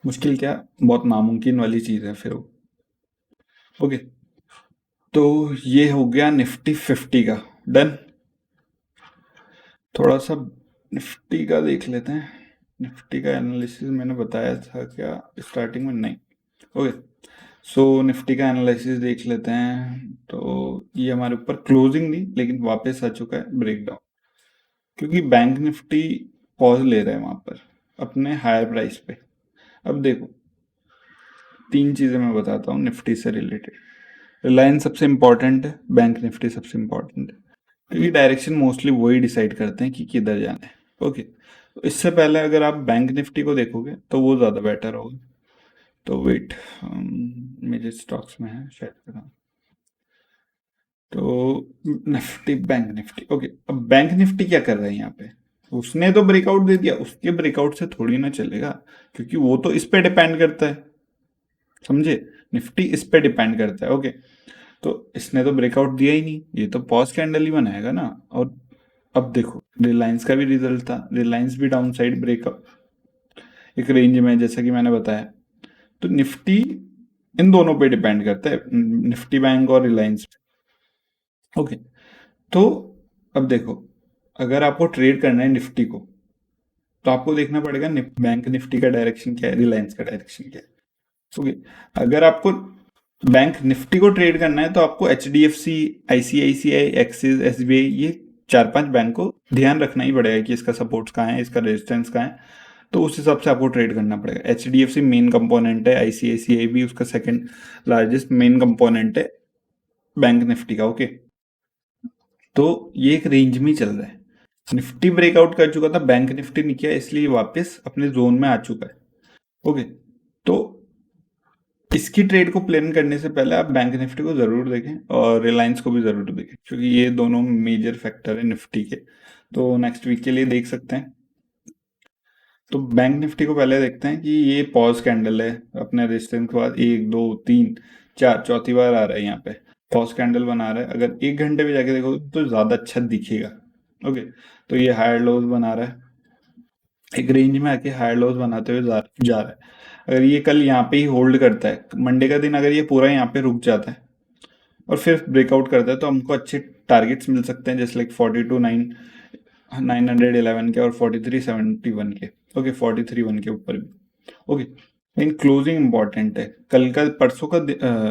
मुश्किल क्या, बहुत नामुमकिन वाली चीज़ है फिर वो। ओके, तो ये हो गया निफ्टी 50 का डन। थोड़ा सा निफ्टी का देख लेते हैं। निफ्टी का एनालिसिस मैंने बताया था क्या स्टार्टिंग में? नहीं। ओके, सो निफ्टी का एनालिसिस देख लेते हैं। तो ये हमारे ऊपर क्लोजिंग दी, लेकिन वापस आ चुका है ब्रेकडाउन, क्योंकि बैंक निफ्टी पॉज ले रहे हैं वहां पर अपने हायर प्राइस पे। अब देखो, 3 चीज़ें मैं बताता हूँ निफ्टी से रिलेटेड। रिलायंस सबसे इंपॉर्टेंट है, बैंक निफ्टी सबसे इंपॉर्टेंट है, क्योंकि डायरेक्शन मोस्टली वही डिसाइड करते हैं कि किधर जाना है। ओके, तो इससे पहले अगर आप बैंक निफ्टी को देखोगे तो वो ज़्यादा बेटर होगा। तो वेट, मेरे स्टॉक्स में है शायद। तो निफ्टी, बैंक निफ्टी, ओके, अब बैंक निफ्टी क्या कर रहा है यहाँ पे? उसने तो ब्रेकआउट दे दिया, उसके ब्रेकआउट से थोड़ी ना चलेगा, क्योंकि वो तो इस पे डिपेंड करता है, समझे? निफ्टी इस पे डिपेंड करता है। ओके, तो इसने तो ब्रेकआउट दिया ही नहीं, ये तो पॉज कैंडल ही बनाएगा ना। और अब देखो, रिलायंस का भी रिजल्ट था, रिलायंस भी डाउन साइड ब्रेकअप एक रेंज में, जैसा कि मैंने बताया। तो निफ्टी इन दोनों पे डिपेंड करता है, निफ्टी बैंक और रिलायंस। ओके, तो अब देखो, अगर आपको ट्रेड करना है निफ्टी को, तो आपको देखना पड़ेगा बैंक निफ्टी का डायरेक्शन क्या है, रिलायंस का डायरेक्शन क्या है। ओके, अगर आपको बैंक निफ्टी को ट्रेड करना है तो आपको H D F C, ICICI, Axis, SBI, ये 4-5 बैंक को ध्यान रखना ही पड़ेगा कि इसका सपोर्ट्स कहाँ है, इसका रेजिस्टेंस कहाँ है। तो उस हिसाब से आपको ट्रेड करना पड़ेगा। HDFC मेन कंपोनेंट है, ICICI भी उसका सेकंड लार्जेस्ट मेन कंपोनेंट है बैंक निफ्टी का। ओके, तो ये एक रेंज में चल रहा है। निफ्टी ब्रेकआउट कर चुका था, बैंक निफ्टी नहीं किया, इसलिए वापस अपने जोन में आ चुका है। ओके, तो इसकी ट्रेड को प्लान करने से पहले आप बैंक निफ्टी को जरूर देखें और रिलायंस को भी जरूर देखें, क्योंकि ये दोनों मेजर फैक्टर है निफ्टी के। तो नेक्स्ट वीक के लिए देख सकते हैं। तो बैंक निफ्टी को पहले देखते हैं कि ये पॉज कैंडल है, अपने रेजिस्टेंस के बाद 1 2 3 4 चौथी बार आ रहा है यहाँ पे पॉज कैंडल बना रहा है। अगर 1 घंटे पे जाके देखो तो ज्यादा अच्छा दिखेगा। ओके, तो ये हायर लोज बना रहा है, एक रेंज में आके हायर लोज बनाते हुए जा रहा है। अगर ये कल यहाँ पे ही होल्ड करता है, मंडे का दिन अगर ये पूरा यहाँ पे रुक जाता है और फिर ब्रेकआउट करता है, तो हमको अच्छे टारगेट्स मिल सकते हैं, जैसे लाइक 42,911 के और 43,71 के। ओके, 43,1 के ऊपर भी। ओके, लेकिन क्लोजिंग इंपॉर्टेंट है, कल का परसों का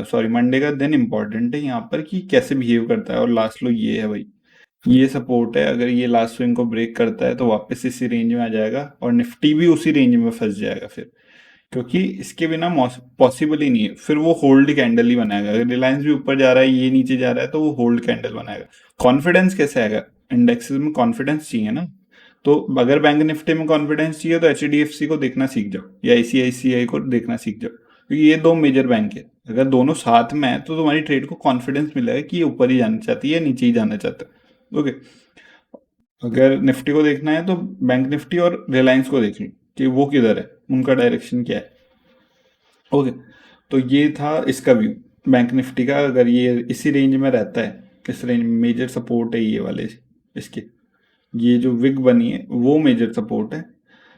सॉरी मंडे का दिन इंपॉर्टेंट है यहाँ पर कि कैसे बिहेव करता है। और लास्ट लो ये है भाई, ये सपोर्ट है, अगर ये लास्ट स्विंग को ब्रेक करता है तो वापस इसी रेंज में आ जाएगा और निफ्टी भी उसी रेंज में फंस जाएगा फिर, क्योंकि इसके बिना पॉसिबल ही नहीं है। फिर वो होल्ड कैंडल ही बनाएगा। अगर रिलायंस भी ऊपर जा रहा है, ये नीचे जा रहा है, तो वो होल्ड कैंडल बनाएगा। कॉन्फिडेंस कैसे आएगा? इंडेक्सेस में कॉन्फिडेंस चाहिए ना। तो अगर बैंक निफ्टी में कॉन्फिडेंस चाहिए तो एचडीएफसी को देखना सीख जाओ या आईसीआईसीआई को देखना सीख जाओ, क्योंकि ये दो मेजर बैंक है। अगर दोनों साथ में है तो तुम्हारी ट्रेड को कॉन्फिडेंस मिलेगा कि ये ऊपर ही जाना चाहती है या नीचे ही जाना चाहता है। ओके, अगर निफ्टी को देखना है तो बैंक निफ्टी और रिलायंस को देख लो कि वो किधर है, उनका डायरेक्शन क्या है। ओके, तो ये था इसका व्यू बैंक निफ्टी का। अगर ये इसी रेंज में रहता है, इस रेंज में मेजर सपोर्ट है ये वाले इसके, ये जो विग बनी है वो मेजर सपोर्ट है।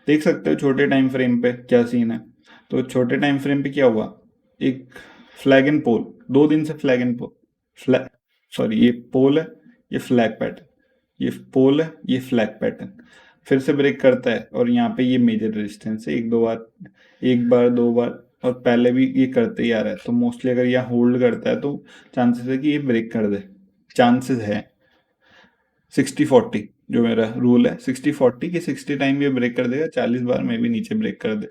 देख सकते हो छोटे टाइम फ्रेम पे क्या सीन है। तो छोटे टाइम फ्रेम पे क्या हुआ, एक फ्लैग एंड पोल, 2 दिन से flag and pole, flag sorry ये पोल है, ये फ्लैग पैटर्न, ये पोल है, ये फ्लैग पैटर्न, फिर से ब्रेक करता है और यहाँ पे ये मेजर रेजिस्टेंस है। एक बार 2 बार और पहले भी ये करते ही आ रहा है। तो मोस्टली अगर यहाँ होल्ड करता है तो चांसेस है कि ये ब्रेक कर दे, चांसेस है 60-40, जो मेरा रूल है 60-40 कि 60 टाइम ये ब्रेक कर देगा, 40 बार में भी नीचे ब्रेक कर दे।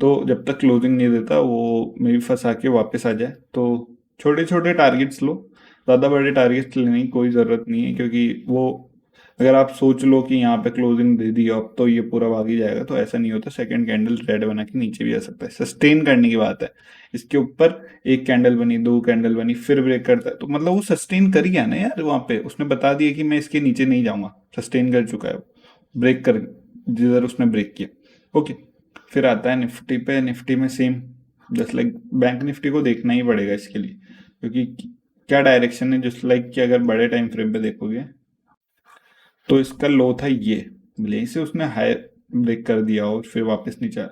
तो जब तक क्लोजिंग नहीं देता वो मे भी फंसा के वापस आ जाए। तो छोटे छोटे टारगेट्स लो, ज़्यादा बड़े टारगेट्स लेने की कोई ज़रूरत नहीं है, क्योंकि वो अगर आप सोच लो कि यहाँ पे क्लोजिंग दे दी अब तो ये पूरा भाग ही जाएगा, तो ऐसा नहीं होता। सेकंड कैंडल रेड बना के नीचे भी आ सकता है, सस्टेन करने की बात है। इसके ऊपर एक कैंडल बनी, 2 कैंडल बनी, फिर ब्रेक करता है, तो मतलब वो सस्टेन कर गया ना यार। वहाँ पे उसने बता दिया कि मैं इसके नीचे नहीं जाऊंगा, सस्टेन कर चुका है वो, ब्रेक कर जिधर उसने ब्रेक किया। ओके, फिर आता है निफ्टी पे। निफ्टी में same just like bank Nifty को देखना ही पड़ेगा इसके लिए, क्योंकि क्या डायरेक्शन है। जस्ट लाइक कि अगर बड़े टाइम फ्रेम पे देखोगे तो इसका लो था ये, ले से उसने हाई ब्रेक कर दिया और फिर वापस नीचे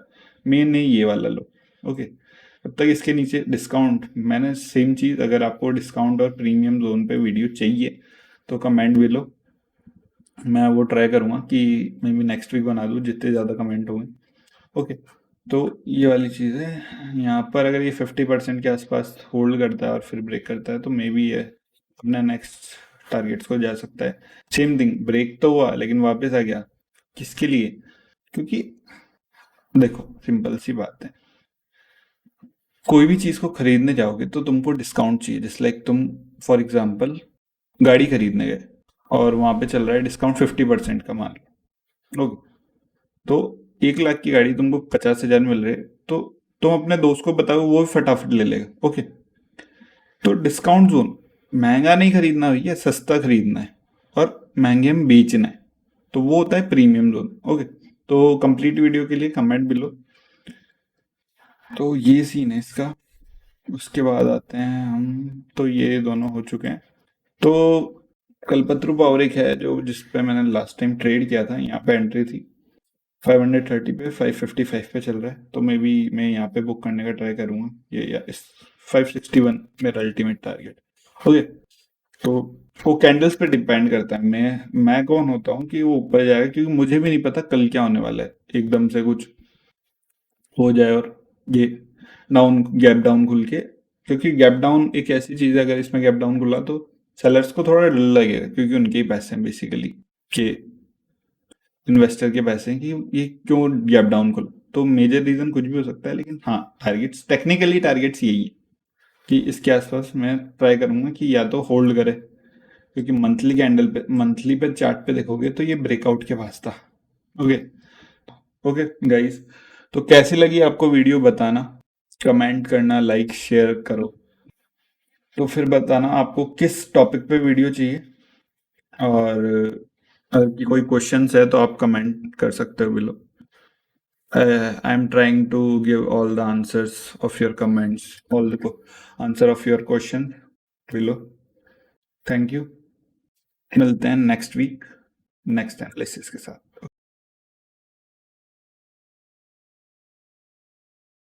मेन नहीं ये वाला लो। ओके, तब तक इसके नीचे डिस्काउंट, मैंने सेम चीज़, अगर आपको डिस्काउंट और प्रीमियम जोन पे वीडियो चाहिए तो कमेंट भी लो, मैं वो ट्राई करूँगा कि मे बी नेक्स्ट वीक बना दूँ जितने ज़्यादा कमेंट होंगे। ओके, तो ये वाली चीज़ है। यहाँ पर अगर ये 50% के आसपास होल्ड करता है और फिर ब्रेक करता है तो मे बी ये अपने नेक्स्ट टारगेट्स को जा सकता है। सेम थिंग, ब्रेक तो हुआ लेकिन वापस आ गया, किसके लिए? क्योंकि देखो सिंपल सी बात है, कोई भी चीज़ को खरीदने जाओगे तो तुमको डिस्काउंट चाहिए। जैसे लाइक तुम फॉर एग्जाम्पल गाड़ी खरीदने गए और वहाँ पे चल रहा है डिस्काउंट 50% का, मान लो। ओके, तो 1 लाख की गाड़ी तुमको 50,000 मिल रही है, तो तुम अपने दोस्त को बताओ, वो भी फटाफट ले लेगा। ओके, तो डिस्काउंट जोन, महंगा नहीं खरीदना भैया, सस्ता खरीदना है और महंगे में बेचना है, तो वो होता है प्रीमियम जोन। ओके, तो कंप्लीट वीडियो के लिए कमेंट बिलो। तो ये सीन है इसका। उसके बाद आते हैं हम, तो ये दोनों हो चुके हैं। तो कल्पत्रु पावर एक है जो जिस पे मैंने लास्ट टाइम ट्रेड किया था, यहाँ पे एंट्री थी 530 पे, 555 पे चल रहा है, तो मे बी मैं यहाँ पे बुक करने का ट्राई करूंगा ये, या इस 561 मेरा अल्टीमेट टारगेट। ओके, तो वो कैंडल्स पे डिपेंड करता है, मैं कौन होता हूँ कि वो ऊपर जाएगा, क्योंकि मुझे भी नहीं पता कल क्या होने वाला है, एकदम से कुछ हो जाए और ये डाउन, गैप डाउन खुल के। क्योंकि गैप डाउन एक ऐसी चीज़ है, अगर इसमें गैप डाउन खुला तो सेलर्स को थोड़ा डर लगेगा, क्योंकि उनके ही पैसे हैं बेसिकली, कि इन्वेस्टर के पैसे हैं, कि ये क्यों गैप डाउन खुला। तो मेजर रीजन कुछ भी हो सकता है, लेकिन हाँ टारगेट्स, टेक्निकली टारगेट्स यही है कि इसके आसपास मैं ट्राई करूंगा कि या तो होल्ड करे क्योंकि मंथली पे चार्ट पे देखोगे तो ये ब्रेकआउट के पास था। ओके ओके गाइस, तो कैसी लगी आपको वीडियो बताना, कमेंट करना, लाइक शेयर करो। तो फिर बताना आपको किस टॉपिक पे वीडियो चाहिए, और अगर कोई क्वेश्चंस है तो आप कमेंट कर सकते हो below. I am trying to give all the answers of your comments, all the answer of your question below. Thank you, मिलते हैं नेक्स्ट वीक नेक्स्ट एनालिसिस के साथ।